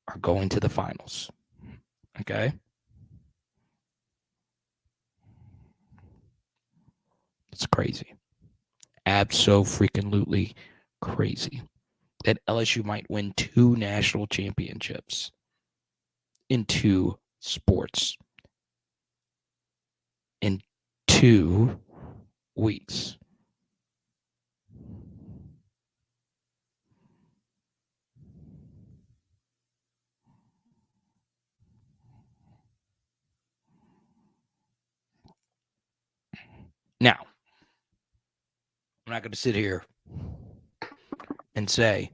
are going to the finals. Okay. It's crazy. Abso-freaking-lutely crazy that LSU might win 2 national championships in 2 sports in 2 weeks. Now, I'm not going to sit here and say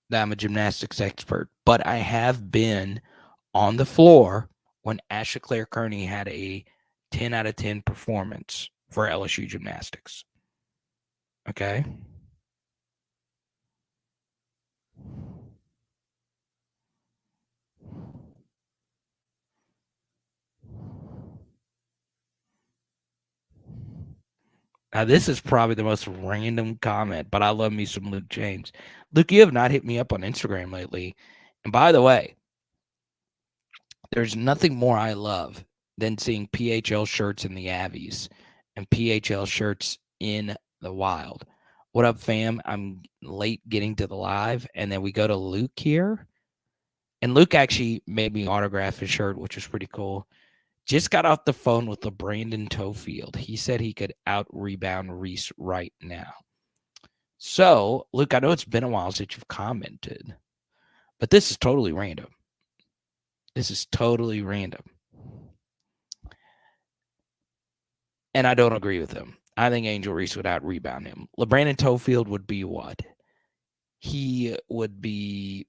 that I'm a gymnastics expert, but I have been on the floor when Ashley Claire Kearney had a 10 out of 10 performance for LSU gymnastics. Okay. Now, this is probably the most random comment, but I love me some Luke James. Luke, you have not hit me up on Instagram lately. And by the way, there's nothing more I love than seeing PHL shirts in the Avies and PHL shirts in the Wild. What up, fam? I'm late getting to the live, and then we go to Luke here. And Luke actually made me autograph his shirt, which was pretty cool. Just got off the phone with Brandon Tofield. He said he could out-rebound Reese right now. So, Luke, I know it's been a while since you've commented, but this is totally random. This is totally random. And I don't agree with him. I think Angel Reese would out-rebound him. LeBrandon Tofield would be what? He would be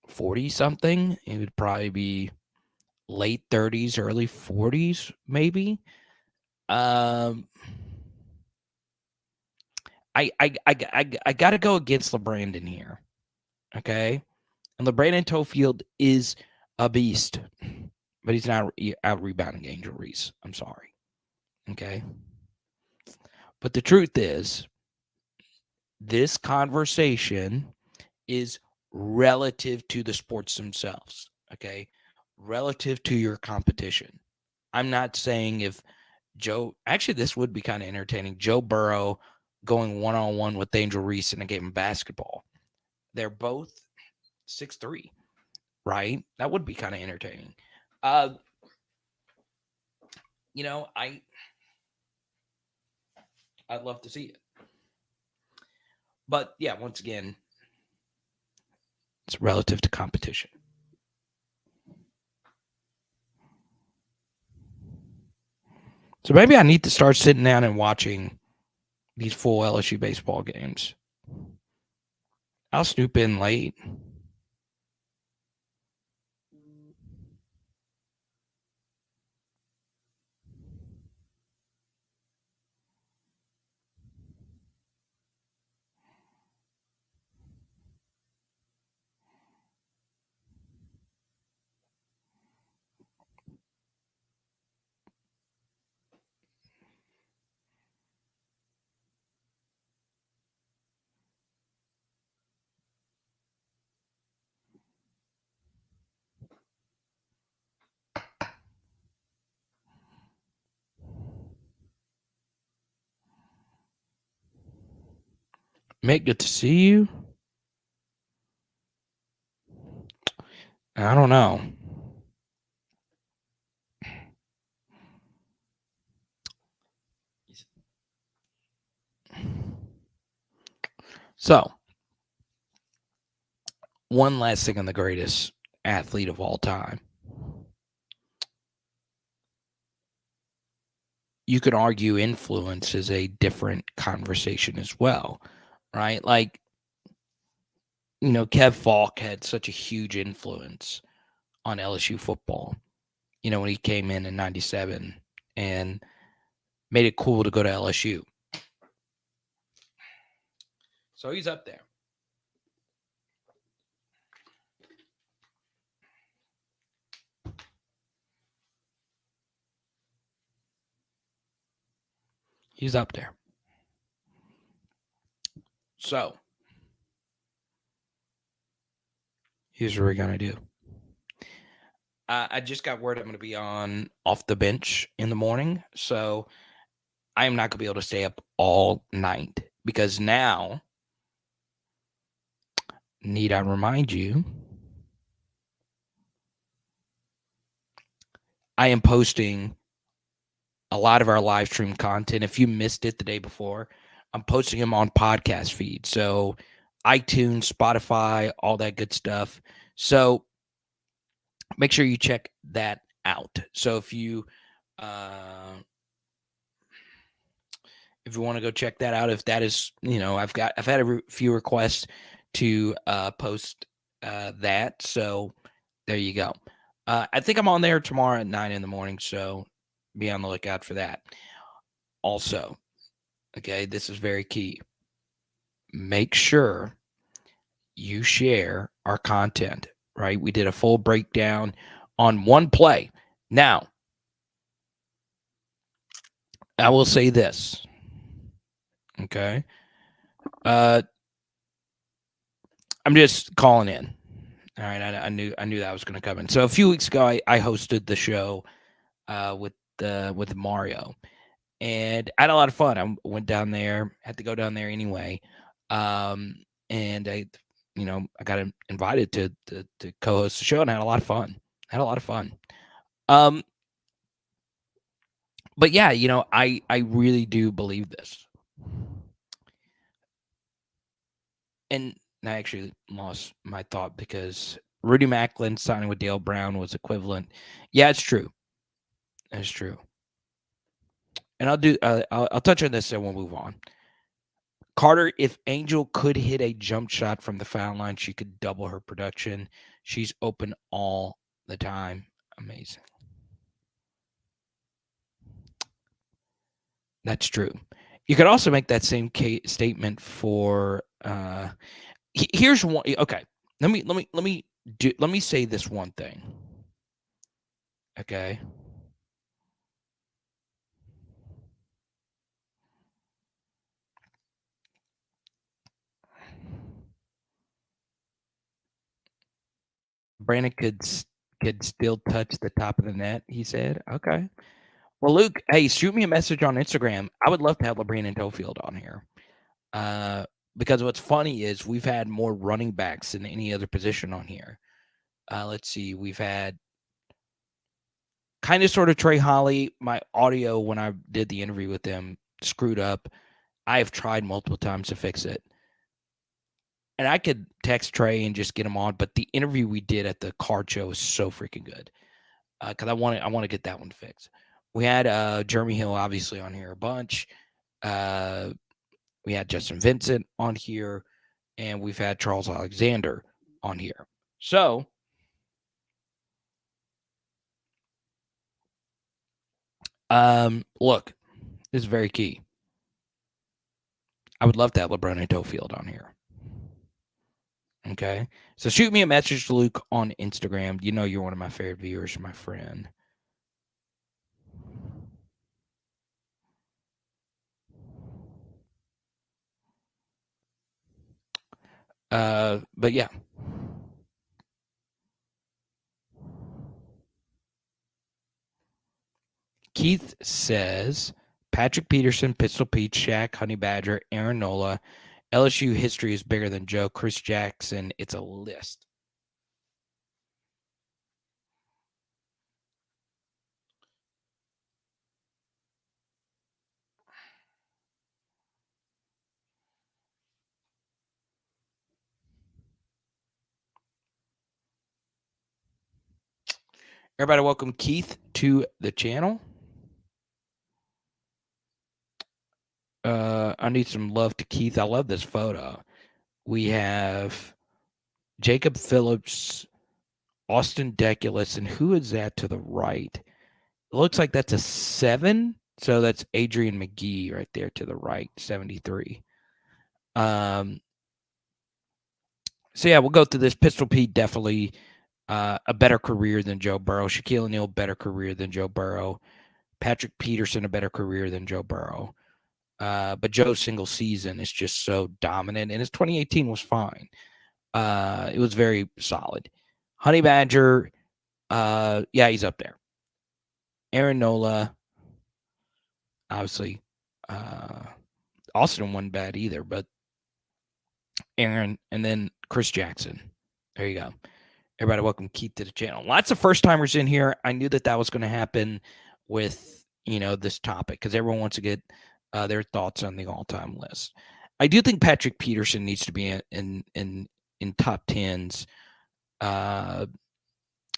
40-something. He would probably be late 30s, early 40s, maybe. I got to go against LeBrandon here, okay? And LeBrandon Tofield is a beast, but he's not out-rebounding Angel Reese. I'm sorry, okay? But the truth is, this conversation is relative to the sports themselves, okay? Relative to your competition. I'm not saying if actually, this would be kind of entertaining. Joe Burrow going one-on-one with Angel Reese in a game of basketball. They're both 6'3", right? That would be kind of entertaining. I'd love to see it. But yeah, once again, it's relative to competition. So maybe I need to start sitting down and watching these full LSU baseball games. I'll snoop in late. Mick, good to see you. I don't know. So, one last thing on the greatest athlete of all time. You could argue influence is a different conversation as well, right? Like, Kev Falk had such a huge influence on LSU football, when he came in '97 and made it cool to go to LSU. So he's up there. He's up there. So here's what we're going to do. I just got word I'm going to be on off the bench in the morning. So I am not going to be able to stay up all night because now, need I remind you, I am posting a lot of our live stream content. If you missed it the day before, I'm posting them on podcast feed. So iTunes, Spotify, all that good stuff. So make sure you check that out. So if you want to go check that out, if that is, I've had a few requests to post that. So there you go. I think I'm on there tomorrow at 9 in the morning. So be on the lookout for that. Also, okay, this is very key. Make sure you share our content, right? We did a full breakdown on one play. Now, I will say this. Okay. I'm just calling in. All right. I knew that was going to come in. So a few weeks ago, I hosted the show with Mario, and I had a lot of fun. I went down there, had to go down there anyway. And I got invited to co-host the show, and I had a lot of fun. But yeah, I really do believe this. And I actually lost my thought because Rudy Macklin signing with Dale Brown was equivalent. Yeah, it's true. It's true. And I'll touch on this and we'll move on. Carter, if Angel could hit a jump shot from the foul line, she could double her production. She's open all the time. Amazing. That's true. You could also make that same statement for here's one. Okay. Let me say this one thing. Okay. Brandon could still touch the top of the net, he said. Okay. Well, Luke, hey, shoot me a message on Instagram. I would love to have LeBrandon Tofield on here. Because what's funny is we've had more running backs than any other position on here. Let's see. We've had kind of sort of Trey Holly. My audio when I did the interview with him screwed up. I have tried multiple times to fix it. And I could text Trey and just get him on, but the interview we did at the card show was so freaking good. Because I want to get that one fixed. We had Jeremy Hill obviously on here a bunch. We had Justin Vincent on here, and we've had Charles Alexander on here. So look, this is very key. I would love to have LeBron and Tofield on here. Okay. So shoot me a message to Luke on Instagram. You know you're one of my favorite viewers, my friend. But yeah. Keith says Patrick Peterson, Pistol Pete, Shaq, Honey Badger, Aaron Nola. LSU history is bigger than Joe. Chris Jackson. It's a list. Everybody, welcome Keith to the channel. I need some love to Keith. I love this photo. We have Jacob Phillips, Austin Deculus, and who is that to the right? It looks like that's a 7. So that's Adrian McGee right there to the right, 73. So yeah, we'll go through this. Pistol Pete, definitely a better career than Joe Burrow. Shaquille O'Neal, better career than Joe Burrow. Patrick Peterson, a better career than Joe Burrow. But Joe's single season is just so dominant, and his 2018 was fine. It was very solid. Honey Badger, yeah, he's up there. Aaron Nola, obviously. Austin wasn't bad either, but Aaron, and then Chris Jackson. There you go. Everybody, welcome Keith to the channel. Lots of first timers in here. I knew that was going to happen with this topic because everyone wants to get their thoughts on the all-time list. I do think Patrick Peterson needs to be in top 10s,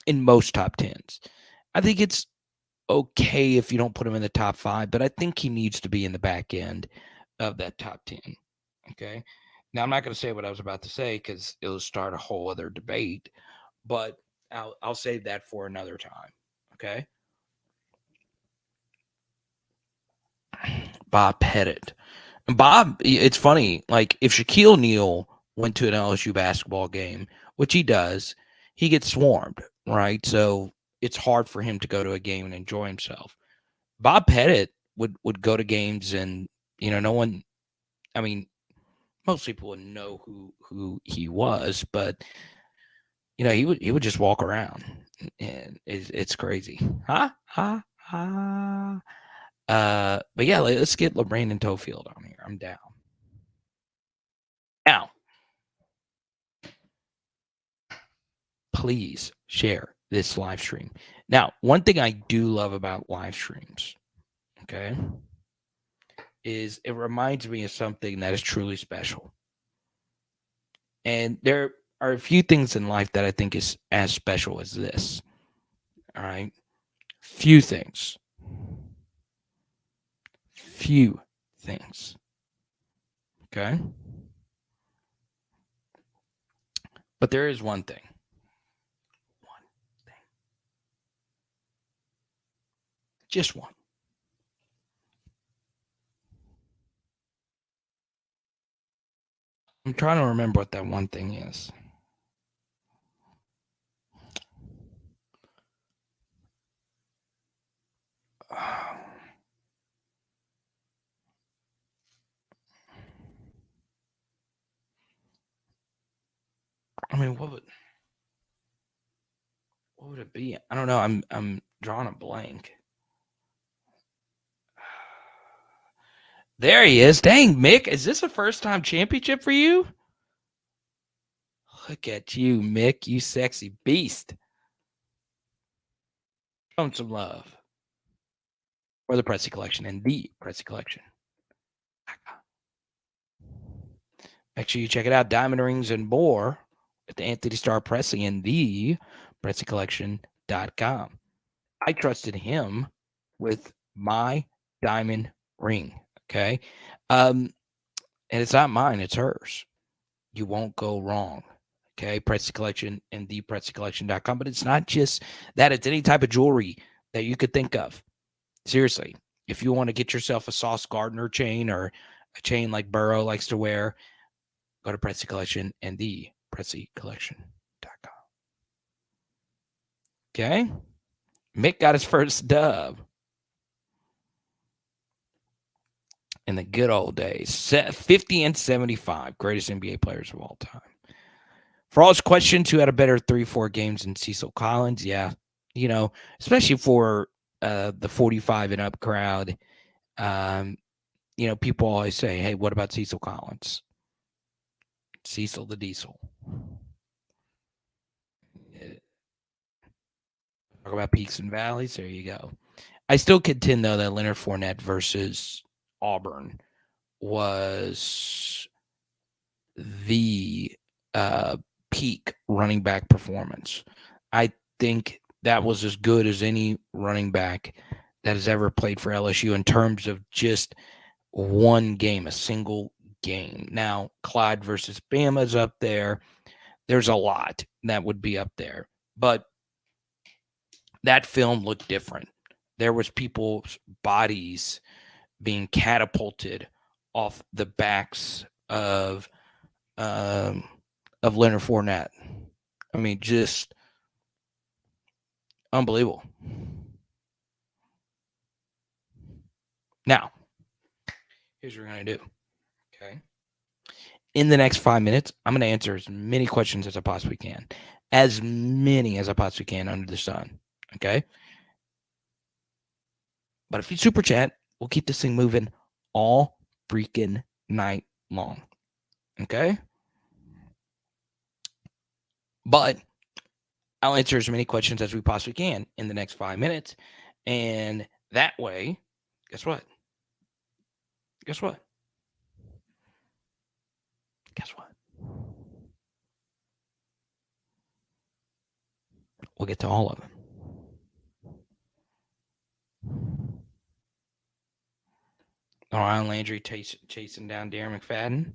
in most top 10s. I think it's okay if you don't put him in the top 5, but I think he needs to be in the back end of that top 10. Okay. Now, I'm not going to say what I was about to say because it'll start a whole other debate, but I'll save that for another time. Okay. Bob Pettit. And Bob, it's funny. Like, if Shaquille O'Neal went to an LSU basketball game, which he does, he gets swarmed, right? So it's hard for him to go to a game and enjoy himself. Bob Pettit would go to games and, no one, I mean, most people would know who he was, but he would just walk around, and it's crazy. But yeah, let's get LeBron and Tofield on here. I'm down. Now, please share this live stream. Now, one thing I do love about live streams, okay, is it reminds me of something that is truly special. And there are a few things in life that I think is as special as this. All right. Few things. Okay. But there is one thing. Just one. I'm trying to remember what that one thing is. I mean, what would it be? I don't know. I'm drawing a blank. There he is. Dang, Mick, is this a first-time championship for you? Look at you, Mick, you sexy beast. Show him some love. For the Pressy Collection and the Pressy Collection. Make sure you check it out. Diamond rings and more at the Anthony Starr Pressy and the PressyCollection.com. I trusted him with my diamond ring. Okay. And it's not mine, it's hers. You won't go wrong. Okay. Pressy Collection and the PressyCollection.com. But it's not just that, it's any type of jewelry that you could think of. Seriously, if you want to get yourself a Sauce Gardner chain or a chain like Burrow likes to wear, go to Pressy Collection and the PressyCollection.com. Okay. Mick got his first dub in the good old days. 50 and 75, greatest NBA players of all time. For all his questions, who had a better 3-4 games than Cecil Collins? Yeah, especially for the 45 and up crowd. People always say, hey, what about Cecil Collins? Cecil the Diesel. Talk about peaks and valleys. There you go. I still contend, though, that Leonard Fournette versus Auburn was the peak running back performance. I think that was as good as any running back that has ever played for LSU in terms of just one game, a single game. Now, Clyde versus Bama's up there. There's a lot that would be up there. But that film looked different. There was people's bodies being catapulted off the backs of Leonard Fournette. I mean, just unbelievable. Now, here's what we're going to do. Okay. In the next 5 minutes, I'm going to answer as many questions as I possibly can. As many as I possibly can under the sun. Okay. But if you super chat, we'll keep this thing moving all freaking night long. Okay. But I'll answer as many questions as we possibly can in the next 5 minutes. And that way, guess what? Guess what? Guess what? We'll get to all of them. Ryan Landry chasing down Darren McFadden.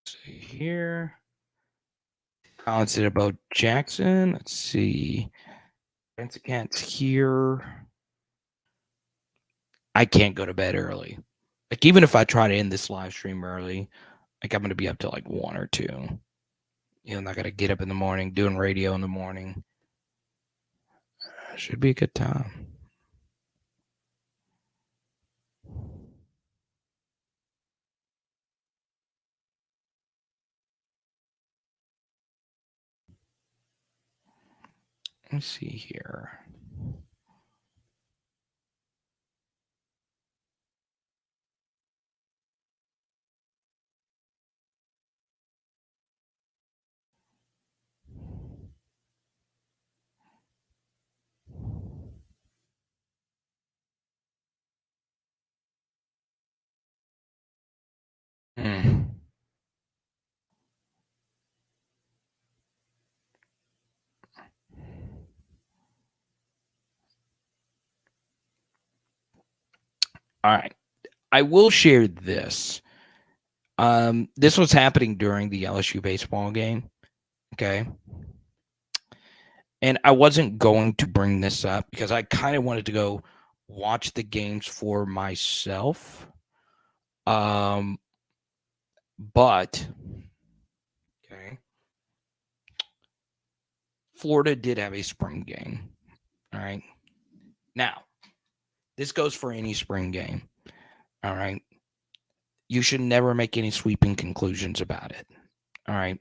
See here. Commented about Jackson. Let's see. Vince Gant's here. I can't go to bed early. Like, even if I try to end this live stream early, like, I'm going to be up to like 1 or 2. You know, I got to get up in the morning, doing radio in the morning. Should be a good time. Let's see here. All right. I will share this. This was happening during the LSU baseball game. Okay. And I wasn't going to bring this up because I kind of wanted to go watch the games for myself. But okay. Florida did have a spring game. All right. Now, this goes for any spring game. All right. You should never make any sweeping conclusions about it. All right.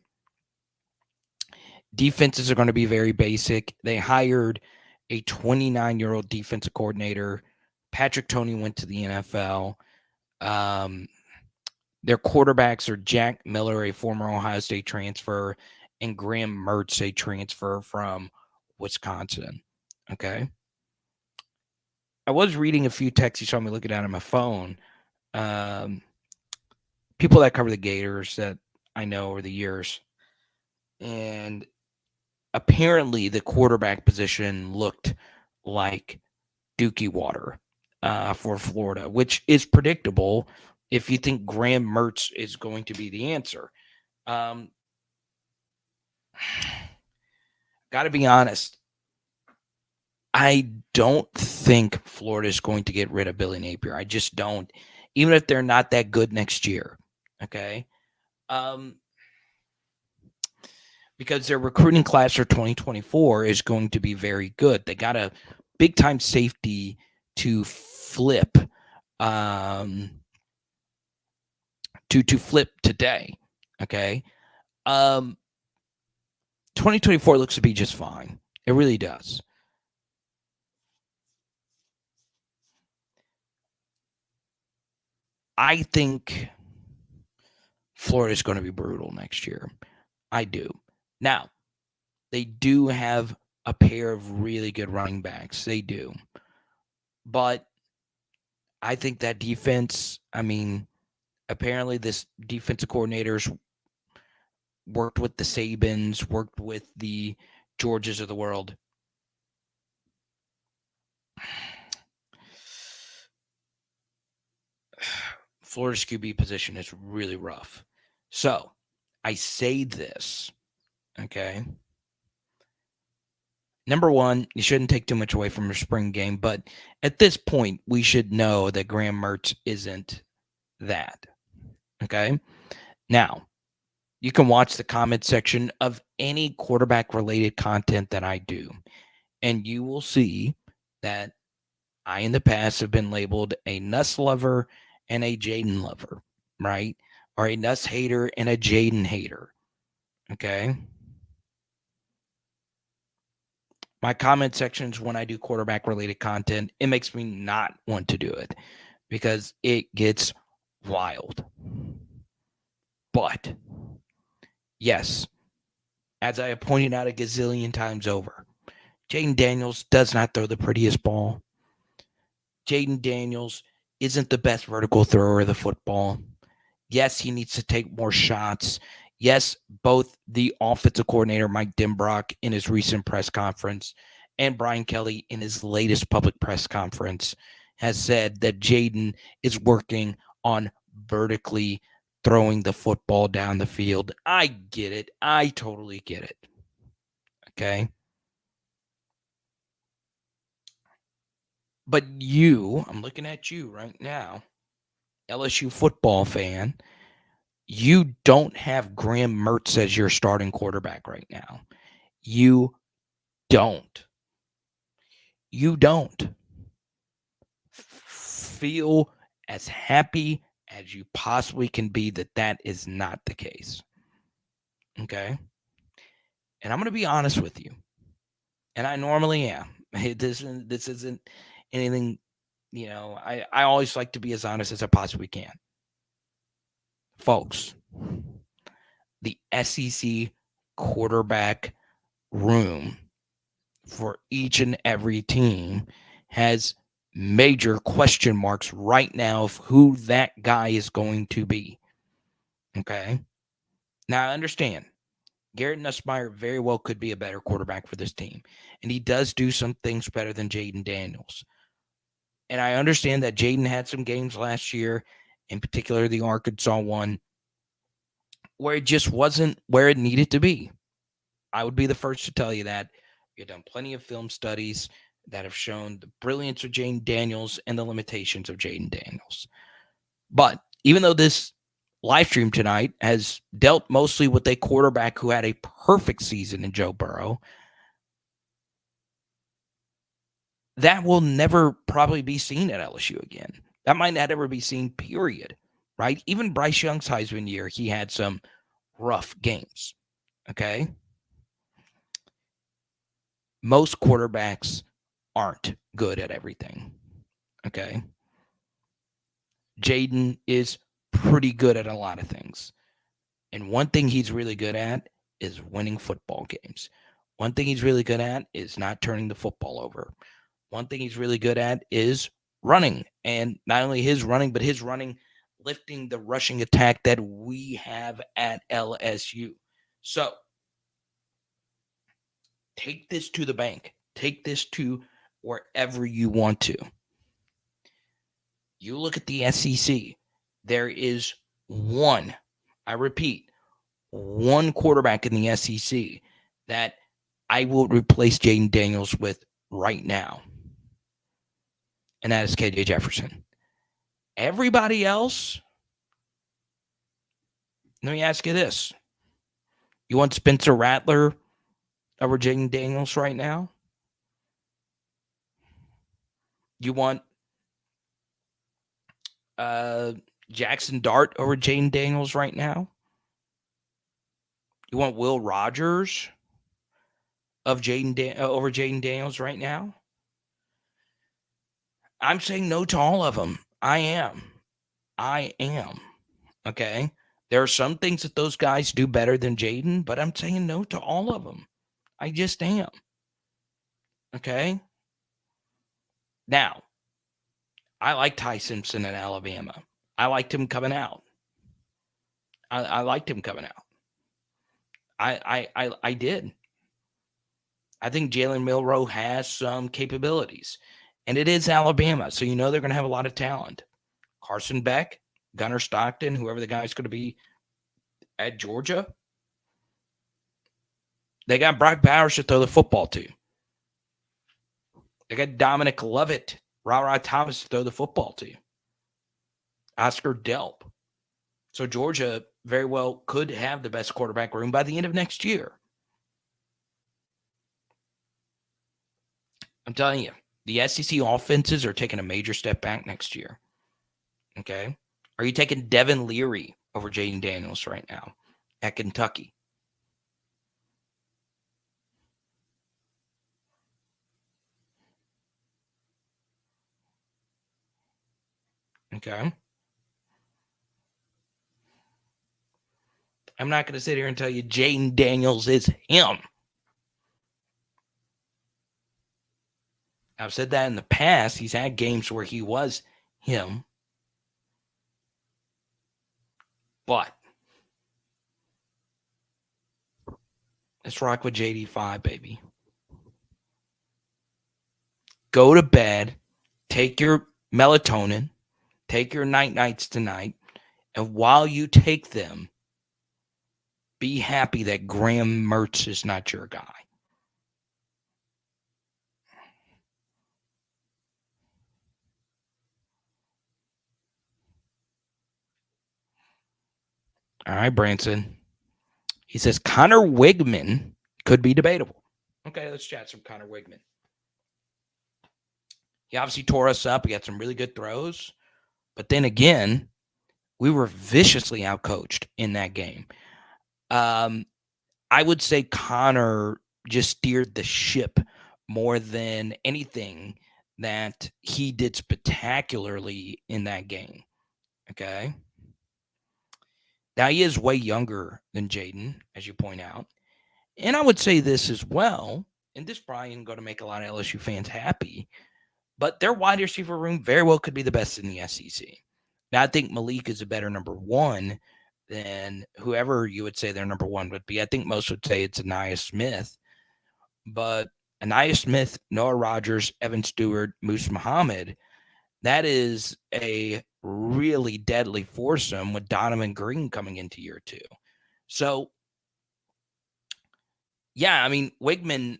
Defenses are going to be very basic. They hired a 29-year-old defensive coordinator. Patrick Toney went to the NFL. Their quarterbacks are Jack Miller, a former Ohio State transfer, and Graham Mertz, a transfer from Wisconsin. Okay. I was reading a few texts. You saw me looking down at my phone. People that cover the Gators that I know over the years. And apparently the quarterback position looked like Dookie water for Florida, which is predictable if you think Graham Mertz is going to be the answer. Got to be honest. I don't think Florida is going to get rid of Billy Napier. I just don't, even if they're not that good next year. Okay. Because their recruiting class for 2024 is going to be very good. They got a big time safety to flip, to flip today. Okay. 2024 looks to be just fine. It really does. I think Florida is going to be brutal next year. I do. Now, they do have a pair of really good running backs. They do. But I think that defense, apparently this defensive coordinator's worked with the Sabins, worked with the Georges of the world. Florida's QB position is really rough. So I say this, okay? Number one, you shouldn't take too much away from your spring game, but at this point, we should know that Graham Mertz isn't that, okay? Now, you can watch the comment section of any quarterback-related content that I do, and you will see that I, in the past, have been labeled a Nuss lover and a Jaden lover, right? Or a Nuss hater and a Jaden hater, okay? My comment sections when I do quarterback-related content, it makes me not want to do it because it gets wild. But, yes, as I have pointed out a gazillion times over, Jaden Daniels does not throw the prettiest ball. Jaden Daniels isn't the best vertical thrower of the football. Yes, he needs to take more shots. Yes, both the offensive coordinator, Mike Denbrock, in his recent press conference, and Brian Kelly in his latest public press conference has said that Jaden is working on vertically throwing the football down the field. I get it. I totally get it. Okay? But you, I'm looking at you right now, LSU football fan, you don't have Graham Mertz as your starting quarterback right now. You don't. You don't. Feel as happy as you possibly can be that that is not the case. Okay? And I'm going to be honest with you. And I normally am. This isn't anything, I always like to be as honest as I possibly can. Folks, the SEC quarterback room for each and every team has major question marks right now of who that guy is going to be. Okay? Now, I understand Garrett Nussmeier very well could be a better quarterback for this team, and he does do some things better than Jaden Daniels. And I understand that Jaden had some games last year, in particular the Arkansas one, where it just wasn't where it needed to be. I would be the first to tell you that. You've done plenty of film studies that have shown the brilliance of Jaden Daniels and the limitations of Jaden Daniels. But even though this live stream tonight has dealt mostly with a quarterback who had a perfect season in Joe Burrow, that will never probably be seen at LSU again. That might not ever be seen, period, right? Even Bryce Young's Heisman year, he had some rough games, okay? Most quarterbacks aren't good at everything, okay? Jaden is pretty good at a lot of things. And one thing he's really good at is winning football games. One thing he's really good at is not turning the football over. One thing he's really good at is running. And not only his running, but his running, lifting the rushing attack that we have at LSU. So take this to the bank. Take this to wherever you want to. You look at the SEC. There is one, I repeat, one quarterback in the SEC that I will replace Jaden Daniels with right now. And that is KJ Jefferson. Everybody else, let me ask you this. You want Spencer Rattler over Jaden Daniels right now? You want Jackson Dart over Jaden Daniels right now? You want Will Rogers of over Jaden Daniels right now? I'm saying no to all of them. I am. Okay. There are some things that those guys do better than Jaden, but I'm saying no to all of them. I just am. Okay. Now, I like Ty Simpson at Alabama. I liked him coming out. I liked him coming out. I did. I think Jalen Milroe has some capabilities, and it is Alabama, so you know they're going to have a lot of talent. Carson Beck, Gunnar Stockton, whoever the guy's going to be at Georgia. They got Brock Bowers to throw the football to. They got Dominic Lovett, Ra Thomas to throw the football to. Oscar Delp. So Georgia very well could have the best quarterback room by the end of next year. I'm telling you, the SEC offenses are taking a major step back next year. Okay? Are you taking Devin Leary over Jaden Daniels right now at Kentucky? Okay? I'm not going to sit here and tell you Jaden Daniels is him. I've said that in the past. He's had games where he was him. But let's rock with JD5, baby. Go to bed, take your melatonin, take your nights tonight, and while you take them, be happy that Graham Mertz is not your guy. All right, Branson. He says Connor Wigman could be debatable. Okay, let's chat some Connor Wigman. He obviously tore us up. He had some really good throws. But then again, we were viciously outcoached in that game. I would say Connor just steered the ship more than anything that he did spectacularly in that game. Okay. Now, he is way younger than Jaden, as you point out. And I would say this as well, and this probably isn't going to make a lot of LSU fans happy, but their wide receiver room very well could be the best in the SEC. Now, I think Malik is a better number one than whoever you would say their number one would be. I think most would say it's Aniyah Smith. But Aniyah Smith, Noah Rogers, Evan Stewart, Moose Muhammad, that is a really deadly foursome with Donovan Green coming into year two. So, yeah, I mean, Wigman,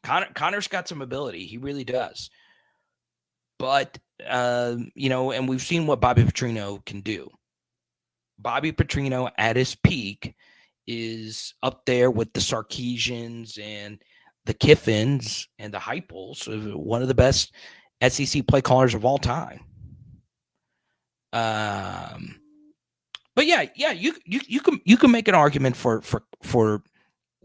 Connor's got some ability. He really does. But, and we've seen what Bobby Petrino can do. Bobby Petrino at his peak is up there with the Sarkisians and the Kiffins and the Heupels, one of the best SEC play callers of all time. But yeah, you can make an argument for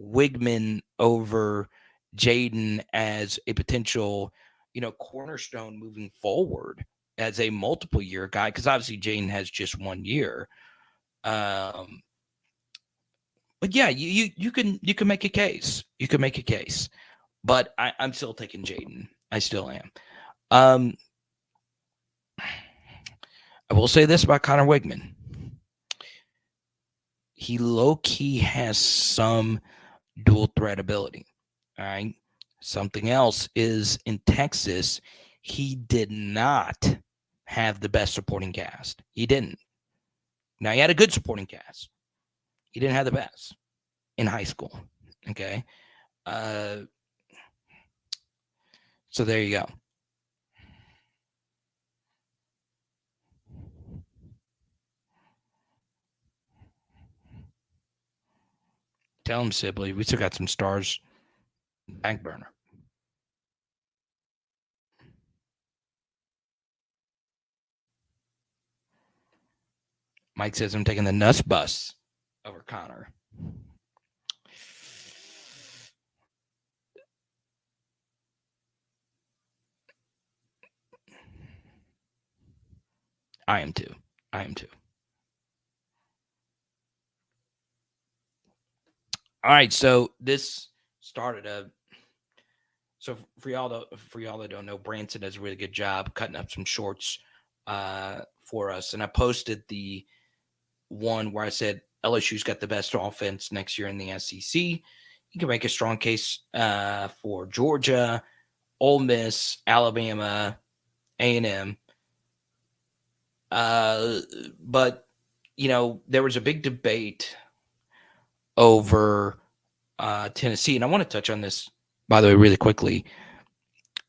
Wigman over Jaden as a potential, cornerstone moving forward as a multiple year guy, because obviously Jaden has just 1 year. But yeah, you can make a case. You can make a case. But I'm still taking Jaden. I still am. I will say this about Connor Wigman. He low-key has some dual threat ability. All right. Something else is in Texas, he did not have the best supporting cast. He didn't. Now, he had a good supporting cast. He didn't have the best in high school. Okay. So there you go. Tell him, Sibley, we still got some stars bank burner. Mike says I'm taking the Nuss bus over Connor. I am too. I am too. All right, so this started a. So for y'all that don't know, Branson does a really good job cutting up some shorts for us, and I posted the one where I said LSU's got the best offense next year in the SEC. You can make a strong case for Georgia, Ole Miss, Alabama, A&M. But there was a big debate over Tennessee, and I want to touch on this, by the way, really quickly.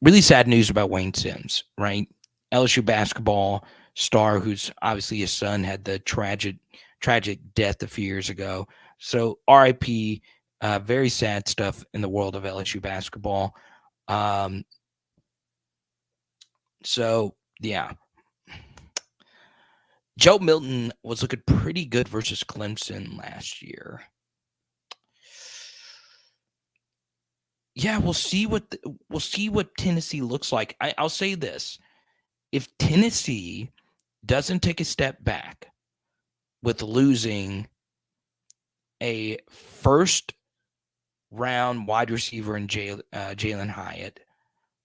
Really sad news about Wayne Sims, right? LSU basketball star, who's obviously his son had the tragic death a few years ago. So RIP, very sad stuff in the world of LSU basketball. So yeah, Joe Milton was looking pretty good versus Clemson last year. Yeah, we'll see what Tennessee looks like. I'll say this: if Tennessee doesn't take a step back with losing a first-round wide receiver in Jalen Hyatt,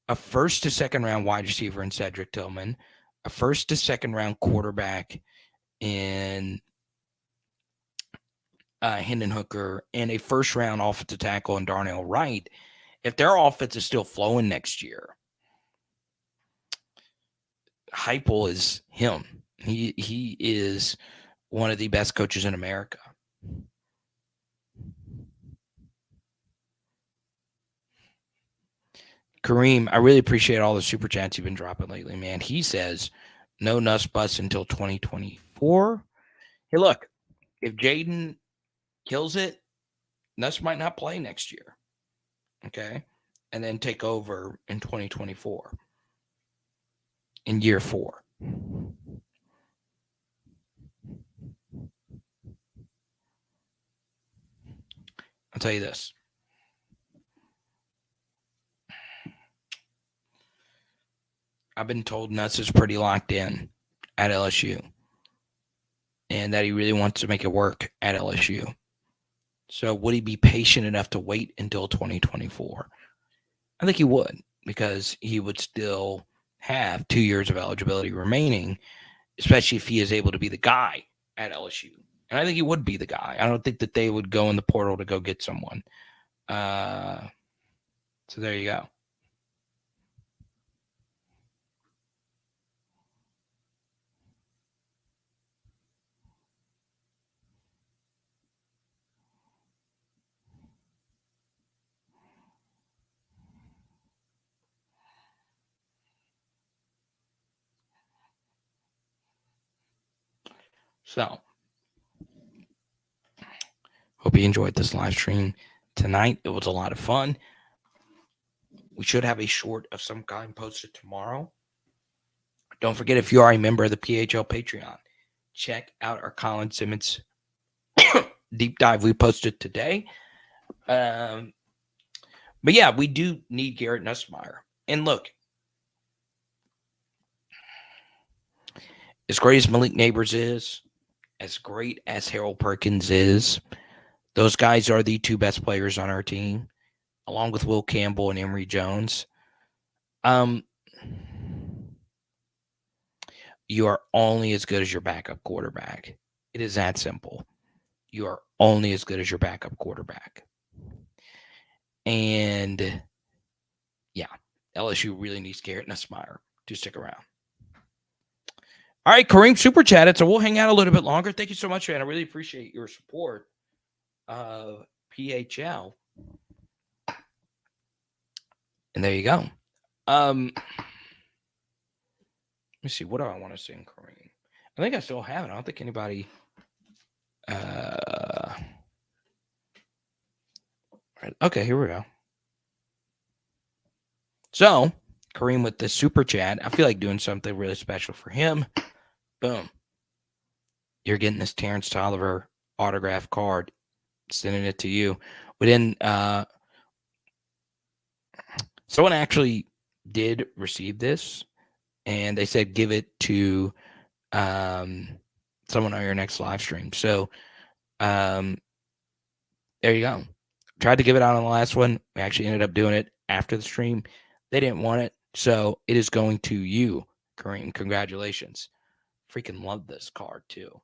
a first to second-round wide receiver in Cedric Tillman, a first to second-round quarterback in Hendon Hooker, and a first-round offensive tackle in Darnell Wright, if their offense is still flowing next year, Heupel is him. He is one of the best coaches in America. Kareem, I really appreciate all the super chats you've been dropping lately, man. He says no Nuss Bus until 2024. Hey, look, if Jaden kills it, Nuss might not play next year. Okay? And then take over in 2024. In year 4. I'll tell you this. I've been told Nuss is pretty locked in at LSU and that he really wants to make it work at LSU. So would he be patient enough to wait until 2024? I think he would, because he would still have 2 years of eligibility remaining, especially if he is able to be the guy at LSU. And I think he would be the guy. I don't think that they would go in the portal to go get someone. So there you go. So, hope you enjoyed this live stream tonight. It was a lot of fun. We should have a short of some kind posted tomorrow. Don't forget, if you are a member of the PHL Patreon, check out our Colin Simmons deep dive we posted today. But yeah, we do need Garrett Nussmeier. And look, as great as Malik Neighbors is, as great as Harold Perkins is, those guys are the 2 best players on our team, along with Will Campbell and Emory Jones. You are only as good as your backup quarterback. It is that simple. You are only as good as your backup quarterback. And yeah, LSU really needs Garrett Nussmeier to stick around. All right, Kareem super chatted, so we'll hang out a little bit longer. Thank you so much, man. I really appreciate your support of PHL. And there you go. Let me see. What do I want to sing, Kareem? I think I still have it. I don't think anybody. Right. Okay, here we go. So, Kareem with the super chat. I feel like doing something really special for him. Boom. You're getting this Terrence Tolliver autograph card. Sending it to you. Within someone actually did receive this, and they said give it to someone on your next live stream. So there you go. Tried to give it out on the last one. We actually ended up doing it after the stream. They didn't want it. So it is going to you, Kareem. Congratulations. Freaking love this card too.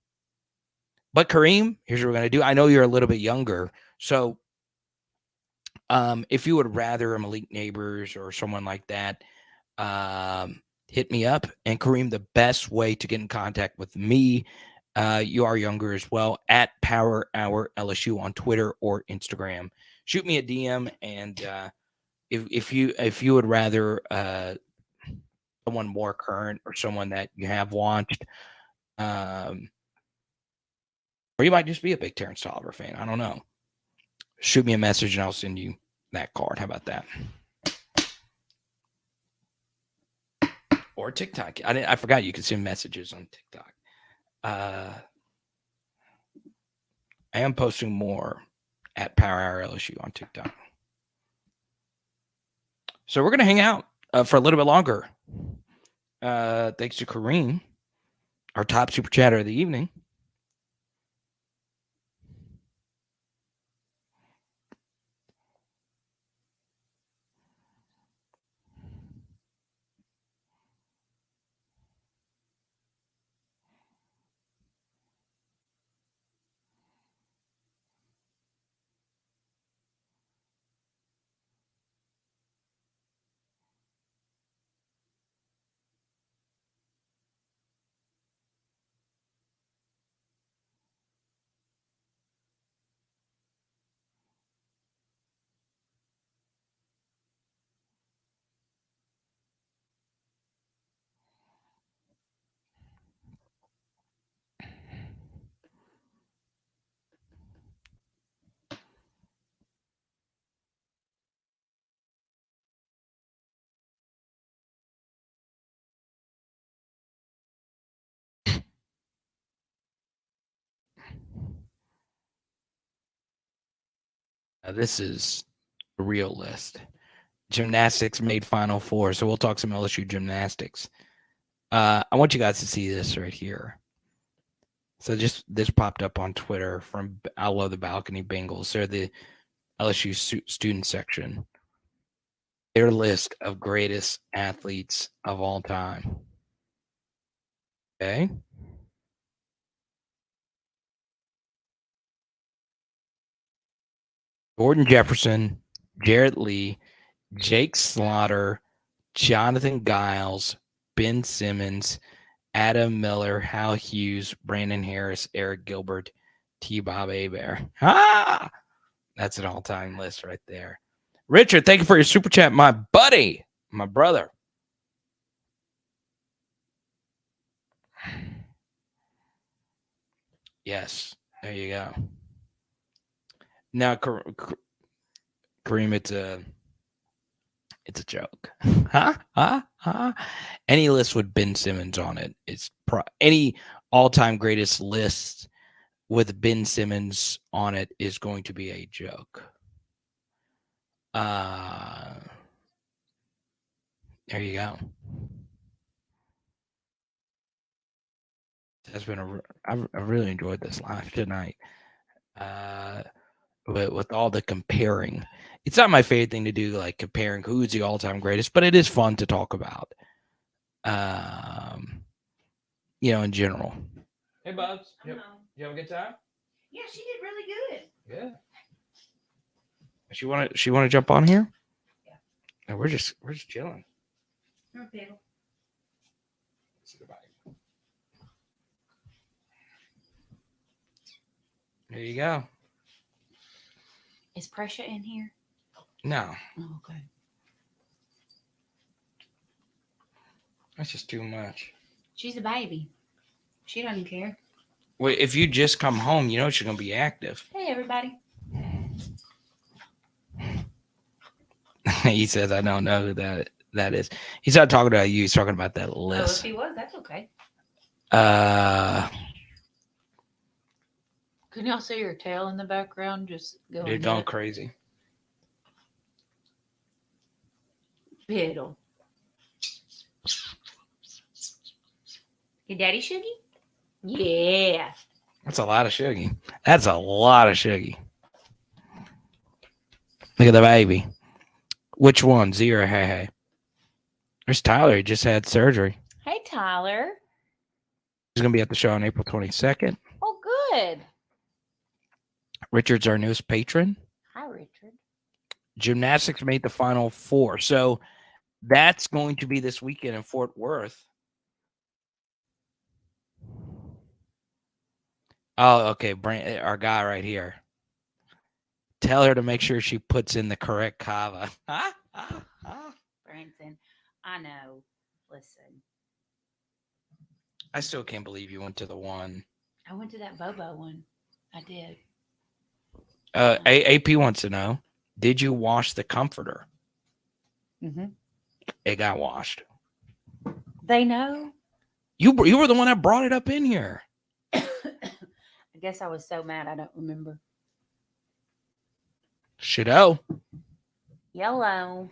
But Kareem, here's what we're going to do. I know you're a little bit younger. So if you would rather a Malik Neighbors or someone like that, hit me up. And Kareem, the best way to get in contact with me, you are younger as well, at Power Hour LSU on Twitter or Instagram. Shoot me a DM, and if you would rather someone more current or someone that you have watched, or you might just be a big Terrence Tolliver fan. I don't know. Shoot me a message and I'll send you that card. How about that? Or TikTok. I forgot you can send messages on TikTok. I am posting more at Power Hour LSU on TikTok. So we're going to hang out for a little bit longer. Thanks to Kareem, our top super chatter of the evening. This is a real list. Gymnastics made Final Four, so we'll talk some LSU gymnastics. I want you guys to see this right here. So just this popped up on Twitter from I Love the Balcony Bengals. They're the LSU student section. Their list of greatest athletes of all time. Okay. Gordon Jefferson, Jarrett Lee, Jake Slaughter, Jonathan Giles, Ben Simmons, Adam Miller, Hal Hughes, Brandon Harris, Eric Gilbert, T-Bob Hebert. Ah! That's an all-time list right there. Richard, thank you for your super chat, my buddy, my brother. Yes, there you go. Now, Kareem, it's a joke. Any list with Ben Simmons on it is any all-time greatest list with Ben Simmons on it is going to be a joke. There you go. That's been I've really enjoyed this live tonight. With all the comparing, it's not my favorite thing to do, like comparing who's the all-time greatest, but it is fun to talk about. In general. Hey, Bubs. You have a good time? Yeah, she did really good. Yeah. She want to jump on here? Yeah. No, we're just chilling. Okay. There you go. Is Pressure in here? No, Oh, okay. that's just too much. She's a baby. She doesn't care. Wait, if you just come home, you know she's gonna be active. Hey, everybody. He says, "I don't know who that is." He's not talking about you. He's talking about that Oh, if list. he was, that's okay. Can y'all see your tail in the background? Just go. They're going crazy. Fiddle. Your daddy Shuggy? Yeah. That's a lot of Shuggy. That's a lot of Shuggy. Look at the baby. Which one? Zero. Hey, hey. There's Tyler. He just had surgery. Hey, Tyler. He's going to be at the show on April 22nd. Oh, good. Richard's our newest patron. Hi, Richard. Gymnastics made the Final Four. So that's going to be this weekend in Fort Worth. Oh, okay. Our guy right here. Tell her to make sure she puts in the correct kava. Branson, I know. Listen, I still can't believe you went to the one. I went to that Bobo one. I did. AP wants to know, did you wash the comforter? Mm-hmm. It got washed. They know. You were the one that brought it up in here. I guess I was so mad I don't remember. Should-o. Yellow.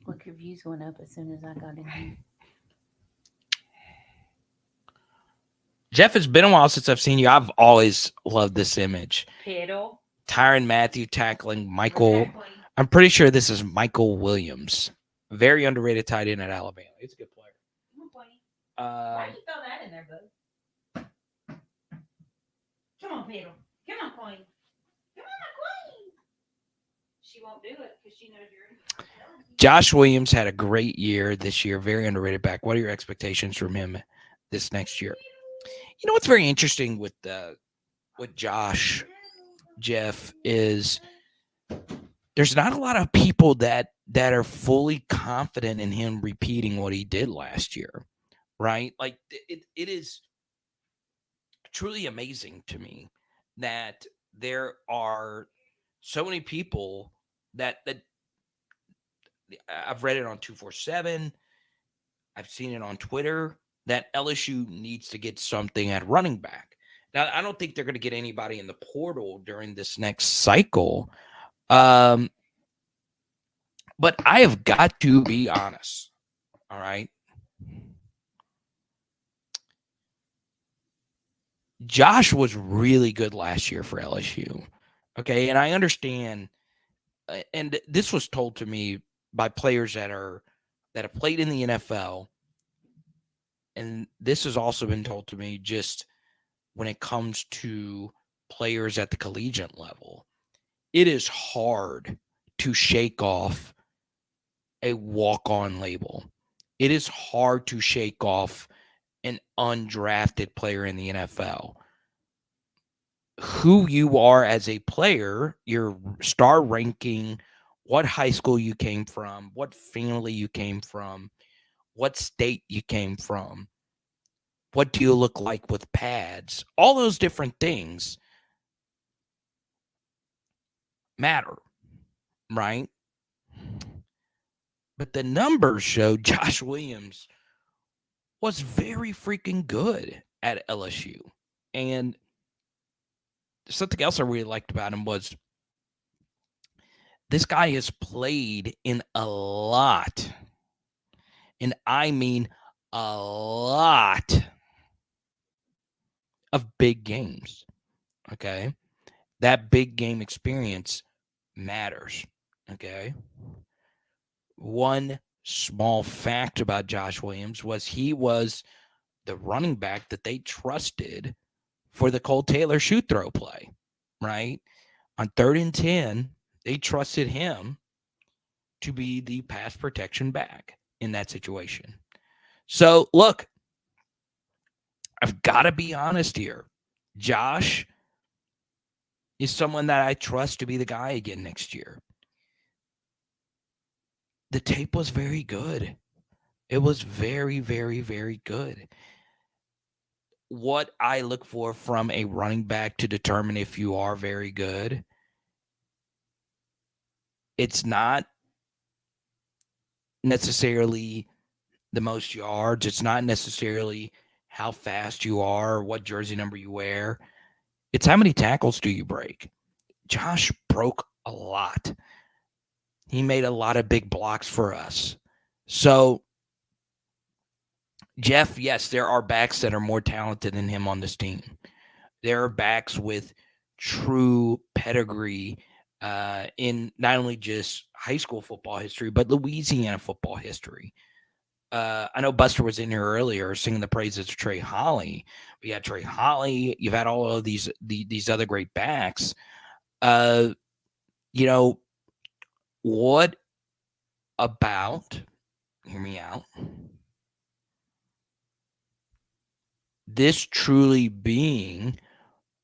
Look, your views went up as soon as I got in here. Jeff, it's been a while since I've seen you. I've always loved this image. Piddle. Tyron Matthew tackling Michael. I'm pretty sure this is Michael Williams. Very underrated tight end at Alabama. He's a good player. Come on, Pointy. Why Uh, did you throw that in there, bud? Come on, Piddle. Come on, Queen. Come on, my Queen. She won't do it because she knows you're. Josh Williams had a great year this year. Very underrated back. What are your expectations from him this next year? You know what's very interesting with Josh, Jeff, is there's not a lot of people that are fully confident in him repeating what he did last year, right? Like it is truly amazing to me that there are so many people that I've read it on 247. I've seen it on Twitter that LSU needs to get something at running back. Now, I don't think they're going to get anybody in the portal during this next cycle. But I have got to be honest. All right. Josh was really good last year for LSU. Okay. And I understand. And this was told to me by players that have played in the NFL. And this has also been told to me just when it comes to players at the collegiate level. It is hard to shake off a walk-on label. It is hard to shake off an undrafted player in the NFL. Who you are as a player, your star ranking, what high school you came from, what family you came from, what state you came from, what do you look like with pads, all those different things matter, right? But the numbers show Josh Williams was very freaking good at LSU. And something else I really liked about him was this guy has played in a lot, and I mean a lot of big games. Okay. That big game experience matters. Okay. One small fact about Josh Williams was he was the running back that they trusted for the Cole Taylor shoot throw play, right? On 3rd and 10, they trusted him to be the pass protection back in that situation. So, look, I've got to be honest here. Josh is someone that I trust to be the guy again next year. The tape was very good. It was very, very, very good. What I look for from a running back to determine if you are very good, it's not necessarily the most yards. It's not necessarily how fast you are or what jersey number you wear. It's how many tackles do you break? Josh broke a lot. He made a lot of big blocks for us. So, Jeff, yes, there are backs that are more talented than him on this team. There are backs with true pedigree in not only just high school football history, but Louisiana football history. I know Buster was in here earlier singing the praises of Trey Holly. We had Trey Holly. You've had all of these other great backs. You know, what about, hear me out, this truly being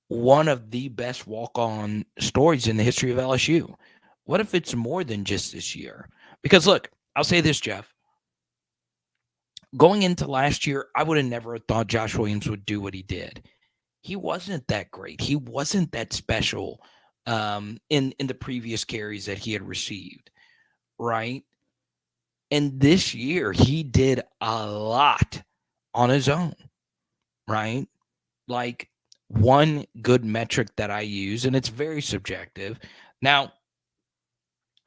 one of the best walk-on stories in the history of LSU? What if it's more than just this year? Because look, I'll say this, Jeff. Going into last year, I would have never thought Josh Williams would do what he did. He wasn't that great. He wasn't that special in the previous carries that he had received, right? And this year, he did a lot on his own, right? Like, one good metric that I use, and it's very subjective. Now,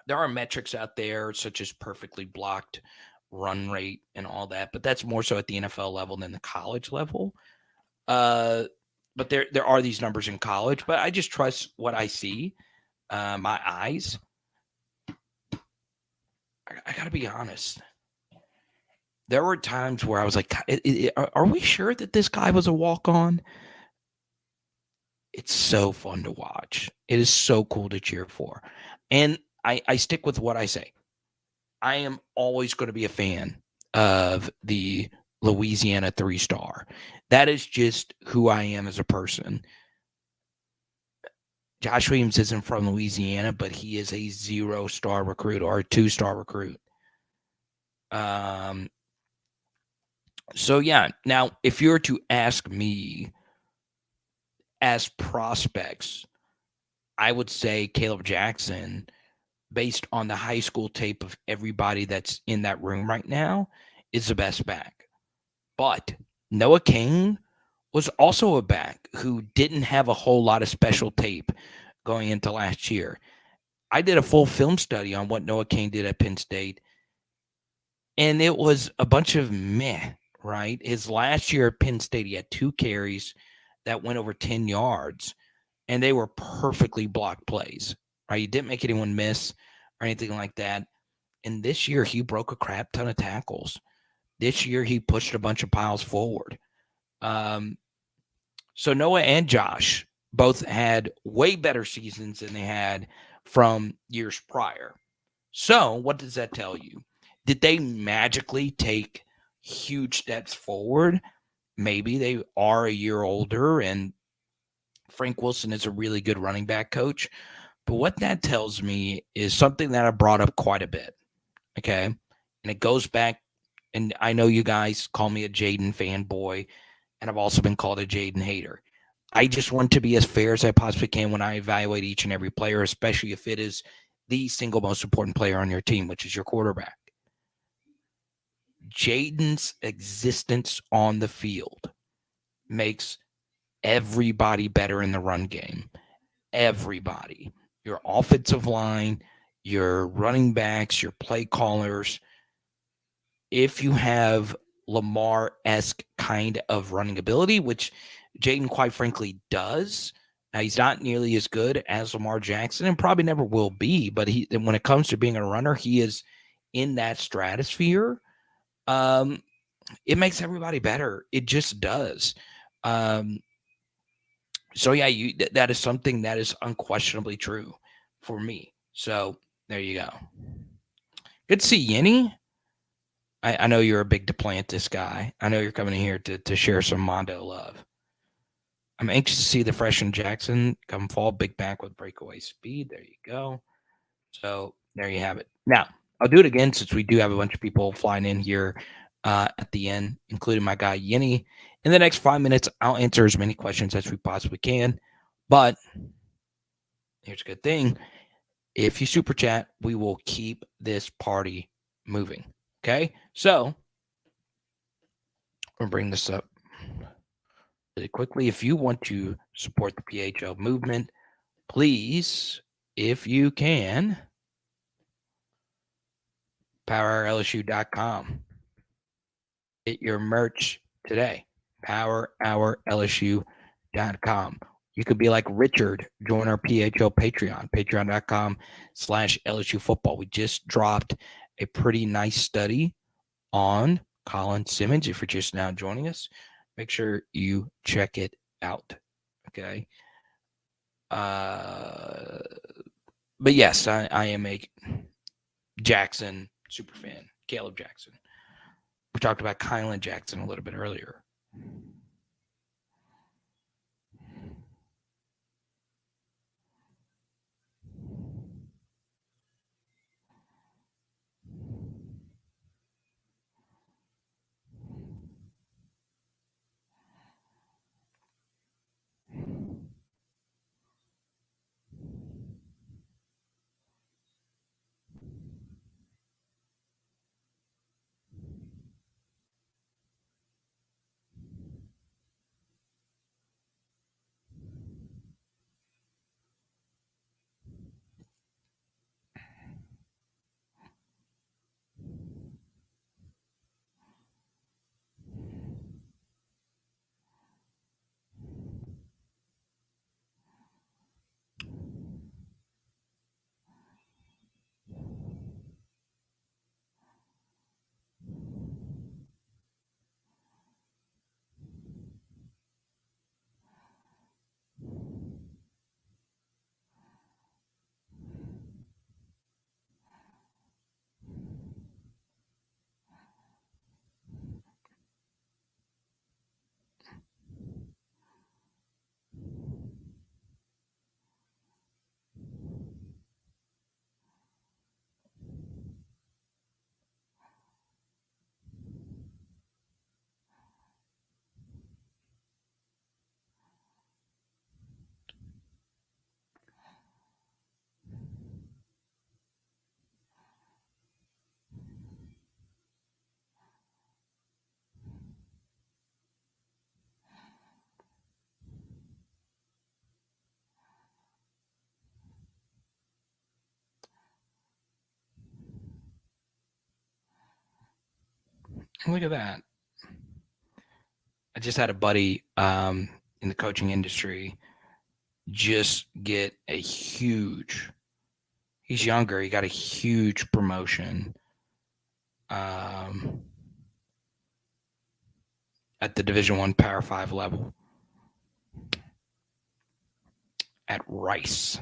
there are metrics out there such as perfectly blocked run rate and all that, but that's more so at the NFL level than the college level. But there are these numbers in college, but I just trust what I see, my eyes. I got to be honest. There were times where I was like, are we sure that this guy was a walk-on? It's so fun to watch. It is so cool to cheer for. And I stick with what I say. I am always going to be a fan of the Louisiana 3-star. That is just who I am as a person. Josh Williams isn't from Louisiana, but he is a 0-star recruit or a 2-star recruit. So, yeah. Now, if you were to ask me as prospects, I would say Caleb Jackson, based on the high school tape of everybody that's in that room right now, is the best back. But Noah Cain was also a back who didn't have a whole lot of special tape going into last year. I did a full film study on what Noah Cain did at Penn State, and it was a bunch of meh, right? His last year at Penn State, he had 2 carries that went over 10 yards, and they were perfectly blocked plays, right? He didn't make anyone miss or anything like that. And this year, he broke a crap ton of tackles. This year, he pushed a bunch of piles forward. So Noah and Josh both had way better seasons than they had from years prior. So what does that tell you? Did they magically take huge steps forward? Maybe they are a year older, and Frank Wilson is a really good running back coach. But what that tells me is something that I brought up quite a bit, okay? And it goes back, and I know you guys call me a Jaden fanboy, and I've also been called a Jaden hater. I just want to be as fair as I possibly can when I evaluate each and every player, especially if it is the single most important player on your team, which is your quarterback. Jaden's existence on the field makes everybody better in the run game. Everybody. Your offensive line, your running backs, your play callers. If you have Lamar-esque kind of running ability, which Jaden quite frankly does. Now, he's not nearly as good as Lamar Jackson and probably never will be, but when it comes to being a runner, he is in that stratosphere. It makes everybody better. It just does. So, yeah, that is something that is unquestionably true for me. So, there you go. Good to see Yenny. I know you're a big Duplantis guy. I know you're coming in here to share some Mondo love. I'm anxious to see the freshman Jackson come fall big back with breakaway speed. There you go. So there you have it. Now, I'll do it again since we do have a bunch of people flying in here at the end, including my guy Yenny. In the next 5 minutes, I'll answer as many questions as we possibly can. But here's a good thing. If you super chat, we will keep this party moving. Okay? So, we'll bring this up. really quickly. If you want to support the PHL movement, please, if you can, powerhourlsu.com. Get your merch today. powerhourlsu.com. You could be like Richard, join our PHL Patreon, patreon.com/LSU football. We just dropped a pretty nice study on Colin Simmons. If you're just now joining us, make sure you check it out. Okay. But yes, I am a Jackson super fan, Caleb Jackson. We talked about Kylan Jackson a little bit earlier. Look at that. I just had a buddy in the coaching industry just get a huge, he's younger, he got a huge promotion at the Division I Power 5 level at Rice.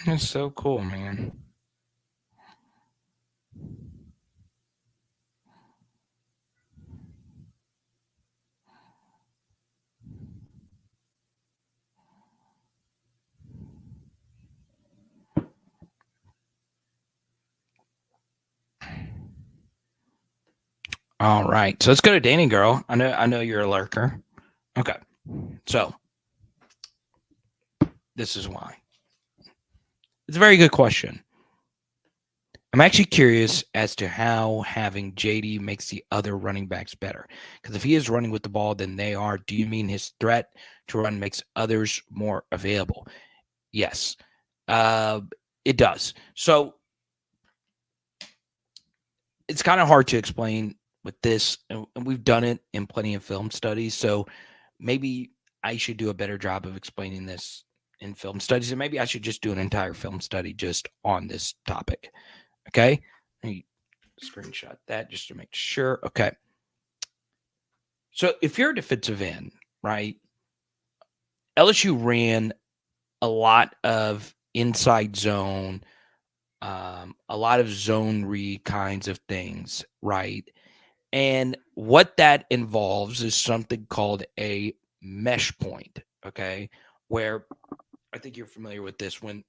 That's so cool, man. All right, so let's go to Danny Girl. I know you're a lurker. Okay, so this is why. It's a very good question. I'm actually curious as to how having JD makes the other running backs better. Because if he is running with the ball than they are, do you mean his threat to run makes others more available? Yes, it does. So it's kind of hard to explain with this, and we've done it in plenty of film studies. So maybe I should do a better job of explaining this in film studies, and maybe I should just do an entire film study just on this topic. Okay, let me screenshot that just to make sure. Okay, So if you're a defensive end, right, LSU ran a lot of inside zone, a lot of zone read kinds of things, right? And what that involves is something called a mesh point, okay? Where I think you're familiar with this, when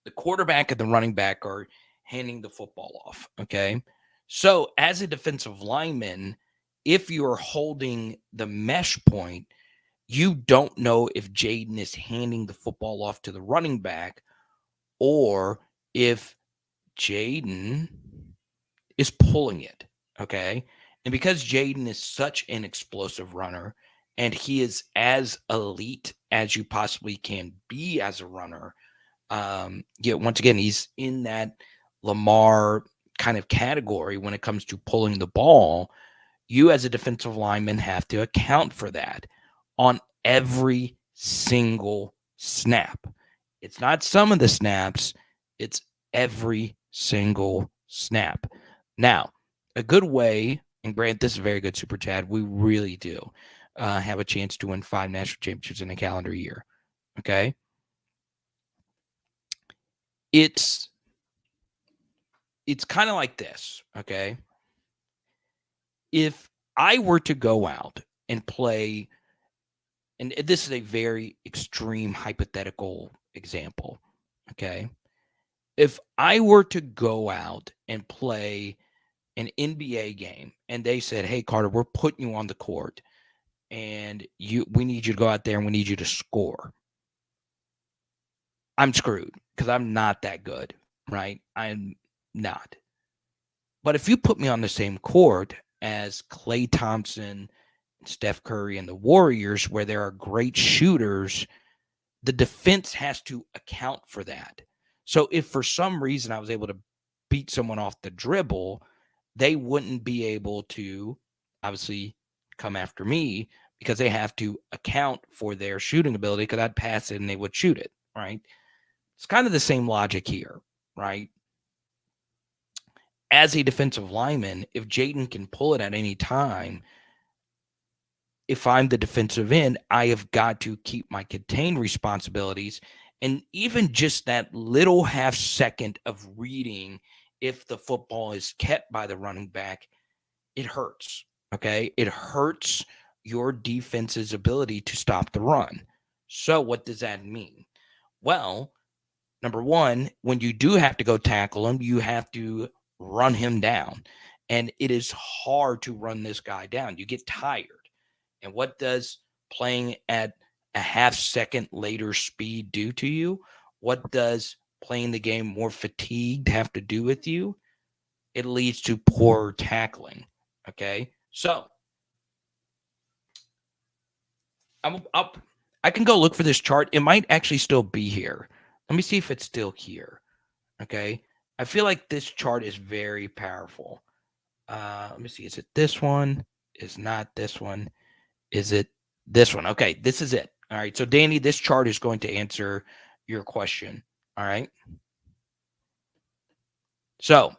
the quarterback and the running back are handing the football off, okay? So as a defensive lineman, if you're holding the mesh point, you don't know if Jaden is handing the football off to the running back or if Jaden is pulling it. Okay. And because Jaden is such an explosive runner and he is as elite as you possibly can be as a runner, once again, he's in that Lamar kind of category when it comes to pulling the ball. You as a defensive lineman have to account for that on every single snap. It's not some of the snaps, it's every single snap. Now, a good way, and Grant, this is a very good super chat. We really do have a chance to win 5 national championships in a calendar year. Okay. It's kind of like this. Okay. If I were to go out and play, and this is a very extreme hypothetical example. Okay. If I were to go out and play an NBA game and they said, "Hey, Carter, we're putting you on the court and we need you to go out there and we need you to score." I'm screwed because I'm not that good, right? I'm not. But if you put me on the same court as Klay Thompson, Steph Curry, and the Warriors, where there are great shooters, the defense has to account for that. So if for some reason I was able to beat someone off the dribble, they wouldn't be able to obviously come after me because they have to account for their shooting ability because I'd pass it and they would shoot it, right? It's kind of the same logic here, right? As a defensive lineman, if Jaden can pull it at any time, if I'm the defensive end, I have got to keep my contained responsibilities. And even just that little half second of reading if the football is kept by the running back, it hurts. Okay. It hurts your defense's ability to stop the run. So what does that mean? Well, number one, when you do have to go tackle him, you have to run him down. And it is hard to run this guy down. You get tired. And what does playing at a half second later speed do to you? What does playing the game more fatigued have to do with you? It leads to poor tackling. Okay. So I'm up. I can go look for this chart. It might actually still be here. Let me see if it's still here. Okay. I feel like this chart is very powerful. Let me see. Is it this one? Is not this one? Is it this one? Okay. This is it. All right. So Danny, this chart is going to answer your question. All right. So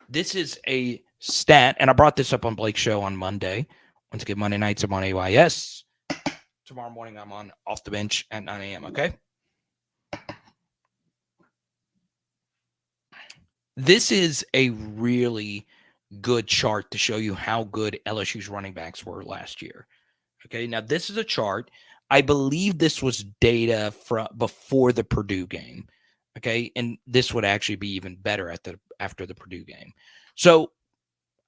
this is a stat, and I brought this up on Blake's show on Monday. Once again, Monday nights I'm on AYS. Tomorrow morning I'm on Off the Bench at 9 a.m. Okay. This is a really good chart to show you how good LSU's running backs were last year. Okay. Now this is a chart. I believe this was data from before the Purdue game. Okay. And this would actually be even better after the Purdue game. So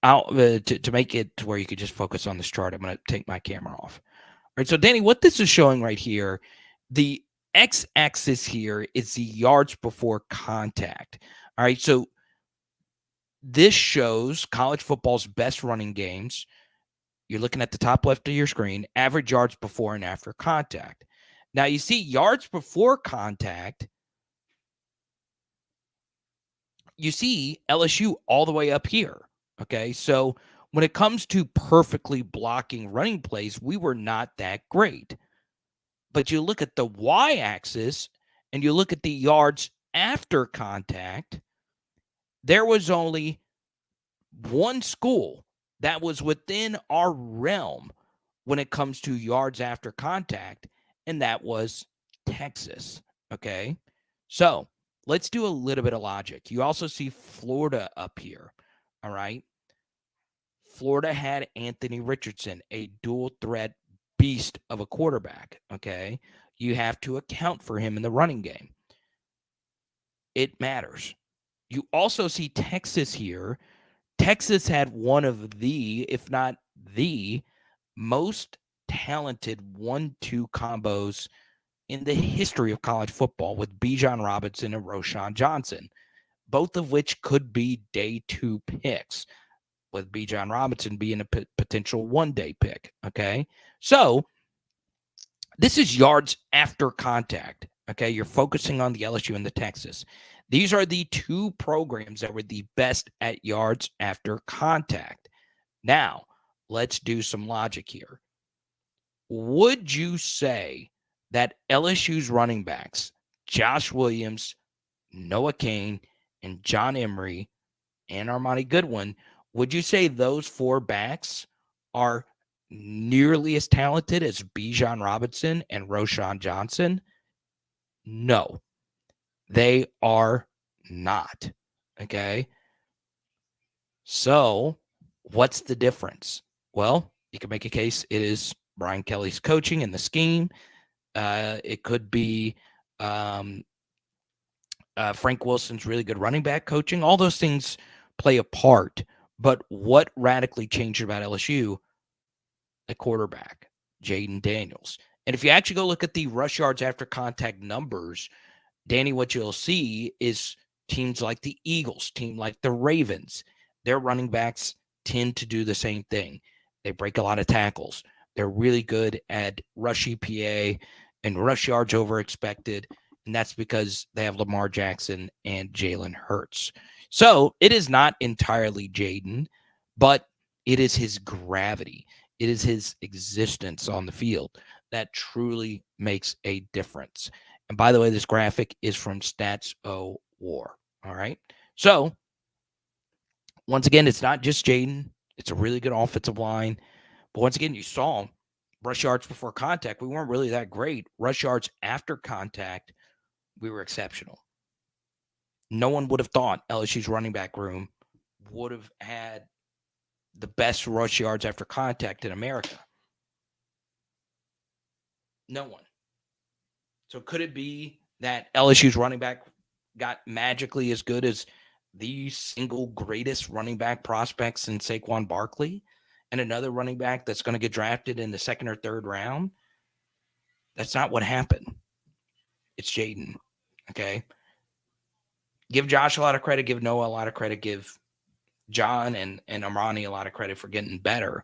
I'll to make it to where you could just focus on this chart, I'm going to take my camera off. All right. So Danny, what this is showing right here, the x-axis here is the yards before contact. All right. So this shows college football's best running games. You're looking at the top left of your screen, average yards before and after contact. Now you see yards before contact. You see LSU all the way up here. Okay. So when it comes to perfectly blocking running plays, we were not that great. But you look at the y-axis and you look at the yards after contact, there was only one school that was within our realm when it comes to yards after contact, and that was Texas. Okay. So let's do a little bit of logic. You also see Florida up here. All right. Florida had Anthony Richardson, a dual threat beast of a quarterback. Okay. You have to account for him in the running game. It matters. You also see Texas here. Texas had one of the, if not the, most talented 1-2 combos in the history of college football with Bijan Robinson and Roschon Johnson, both of which could be day 2 picks, with Bijan Robinson being a potential one-day pick. Okay. So this is yards after contact. Okay. You're focusing on the LSU and the Texas. These are the 2 programs that were the best at yards after contact. Now, let's do some logic here. Would you say that LSU's running backs, Josh Williams, Noah Cain, and John Emery, and Armani Goodwin, would you say those 4 backs are nearly as talented as Bijan Robinson and Roschon Johnson? No, they are not. Okay. So what's the difference? Well, you can make a case it is Brian Kelly's coaching and the scheme. It could be Frank Wilson's really good running back coaching. All those things play a part. But what radically changed about LSU? The quarterback, Jaden Daniels. And if you actually go look at the rush yards after contact numbers, Danny, what you'll see is teams like the Eagles, team like the Ravens, their running backs tend to do the same thing. They break a lot of tackles. They're really good at rush EPA and rush yards over expected. And that's because they have Lamar Jackson and Jalen Hurts. So it is not entirely Jaden, but it is his gravity. It is his existence on the field that truly makes a difference. And by the way, this graphic is from Stats O War. All right. So once again, it's not just Jaden. It's a really good offensive line. But once again, you saw rush yards before contact. We weren't really that great. Rush yards after contact, we were exceptional. No one would have thought LSU's running back room would have had the best rush yards after contact in America. No one. So could it be that LSU's running back got magically as good as the single greatest running back prospects in Saquon Barkley and another running back that's going to get drafted in the 2nd or 3rd round? That's not what happened. It's Jaden. Okay. Give Josh a lot of credit, give Noah a lot of credit, give John and Armani a lot of credit for getting better.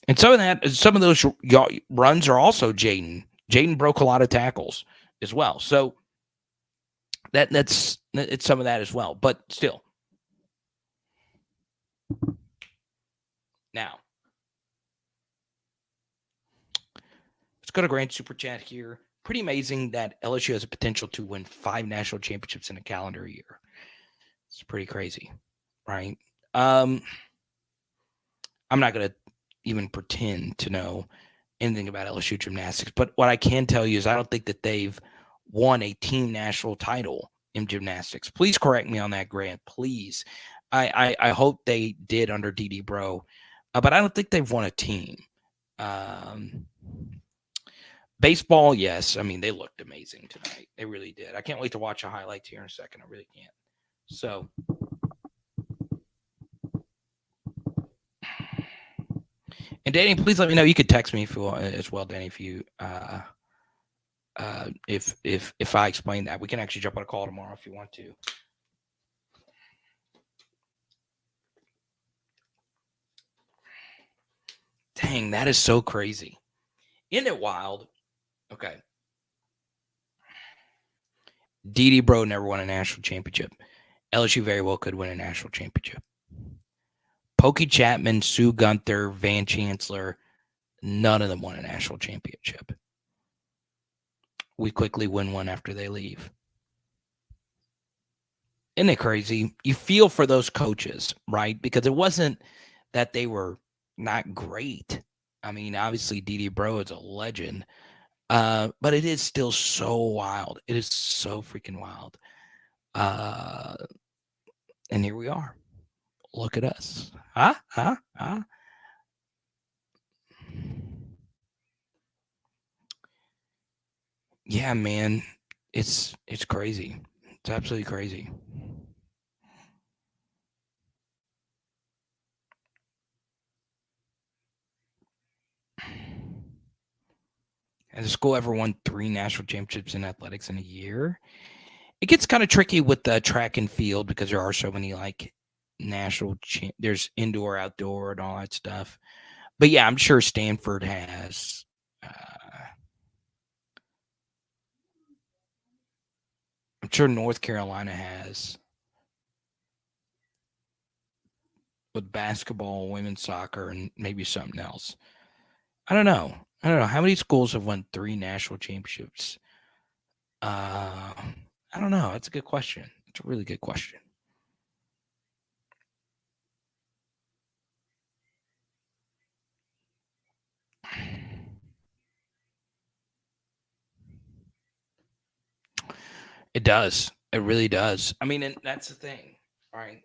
And some of those runs are also Jaden. Jaden broke a lot of tackles as well. So it's some of that as well. But still. Now, let's go to Grand Super Chat here. Pretty amazing that LSU has a potential to win 5 national championships in a calendar year. It's pretty crazy, right? I'm not going to even pretend to know anything about LSU gymnastics, but what I can tell you is I don't think that they've won a team national title in gymnastics. Please correct me on that, Grant. Please. I hope they did under DD Bro, but I don't think they've won a team. Baseball, yes. I mean, they looked amazing tonight. They really did. I can't wait to watch the highlights here in a second. I really can't. So, and Danny, please let me know. You could text me if you want as well, Danny, if you if I explain that. We can actually jump on a call tomorrow if you want to. Dang, that is so crazy. Isn't it wild? Okay. DD Bro never won a national championship. LSU very well could win a national championship. Pokey Chapman, Sue Gunther, Van Chancellor, none of them won a national championship. We quickly win one after they leave. Isn't it crazy? You feel for those coaches, right? Because it wasn't that they were not great. I mean, obviously, D.D. Bro is a legend, but it is still so wild. It is so freaking wild. And here we are. Look at us. Huh? Yeah, man. It's crazy. It's absolutely crazy. Has the school ever won 3 national championships in athletics in a year? It gets kind of tricky with the track and field because there are so many like there's indoor, outdoor, and all that stuff. But yeah, I'm sure Stanford has. I'm sure North Carolina has with basketball, women's soccer, and maybe something else. I don't know. How many schools have won 3 national championships? I don't know. That's a good question. It's a really good question. It does. It really does. I mean, and that's the thing, right?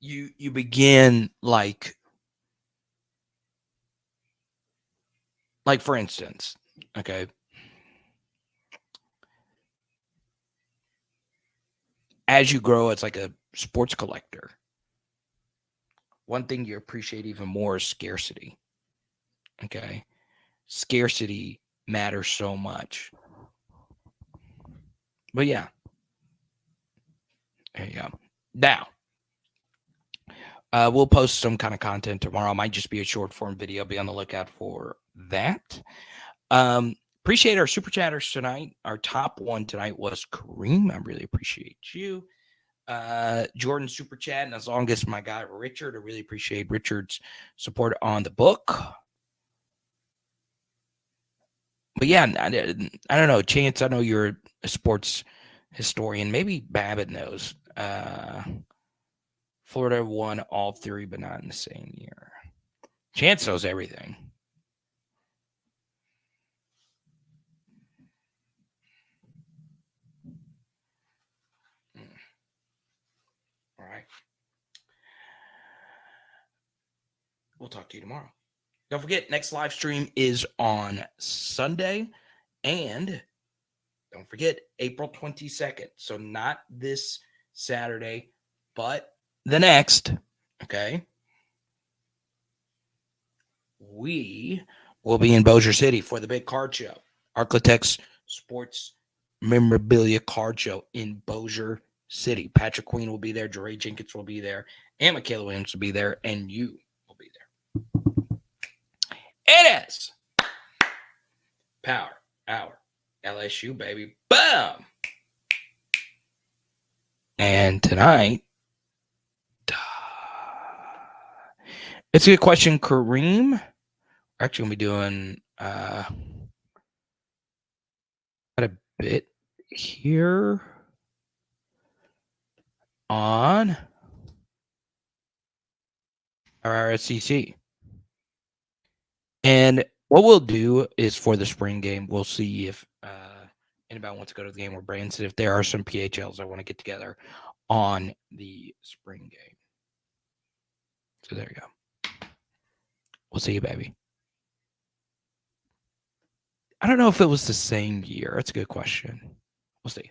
You begin like for instance, okay. As you grow as like a sports collector, one thing you appreciate even more is scarcity. Okay. Scarcity matters so much. But yeah. There you go. Now, we'll post some kind of content tomorrow. It might just be a short form video. Be on the lookout for that. Appreciate our super chatters tonight. Our top one tonight was Kareem. I really appreciate you. Jordan super chat, and as long as my guy Richard, I really appreciate Richard's support on the book. But yeah, I don't know. Chance, I know you're a sports historian. Maybe Babbitt knows. Florida won all 3, but not in the same year. Chance knows everything. All right. We'll talk to you tomorrow. Don't forget, next live stream is on Sunday. And don't forget, April 22nd. So not this Saturday, but the next. Okay. We will be in Bossier City for the big card show. Architects Sports Memorabilia Card Show in Bossier City. Patrick Queen will be there. Jeray Jenkins will be there. And Michaela Williams will be there. And you will be there. It is Power Hour LSU, baby. Boom! And tonight, it's a good question, Kareem. We're actually going to be doing quite a bit here on our RSCC. And what we'll do is for the spring game, we'll see if anybody wants to go to the game with Branson. If there are some PHLs that want to get together on the spring game. So there you go. We'll see you, baby. I don't know if it was the same year. That's a good question. We'll see.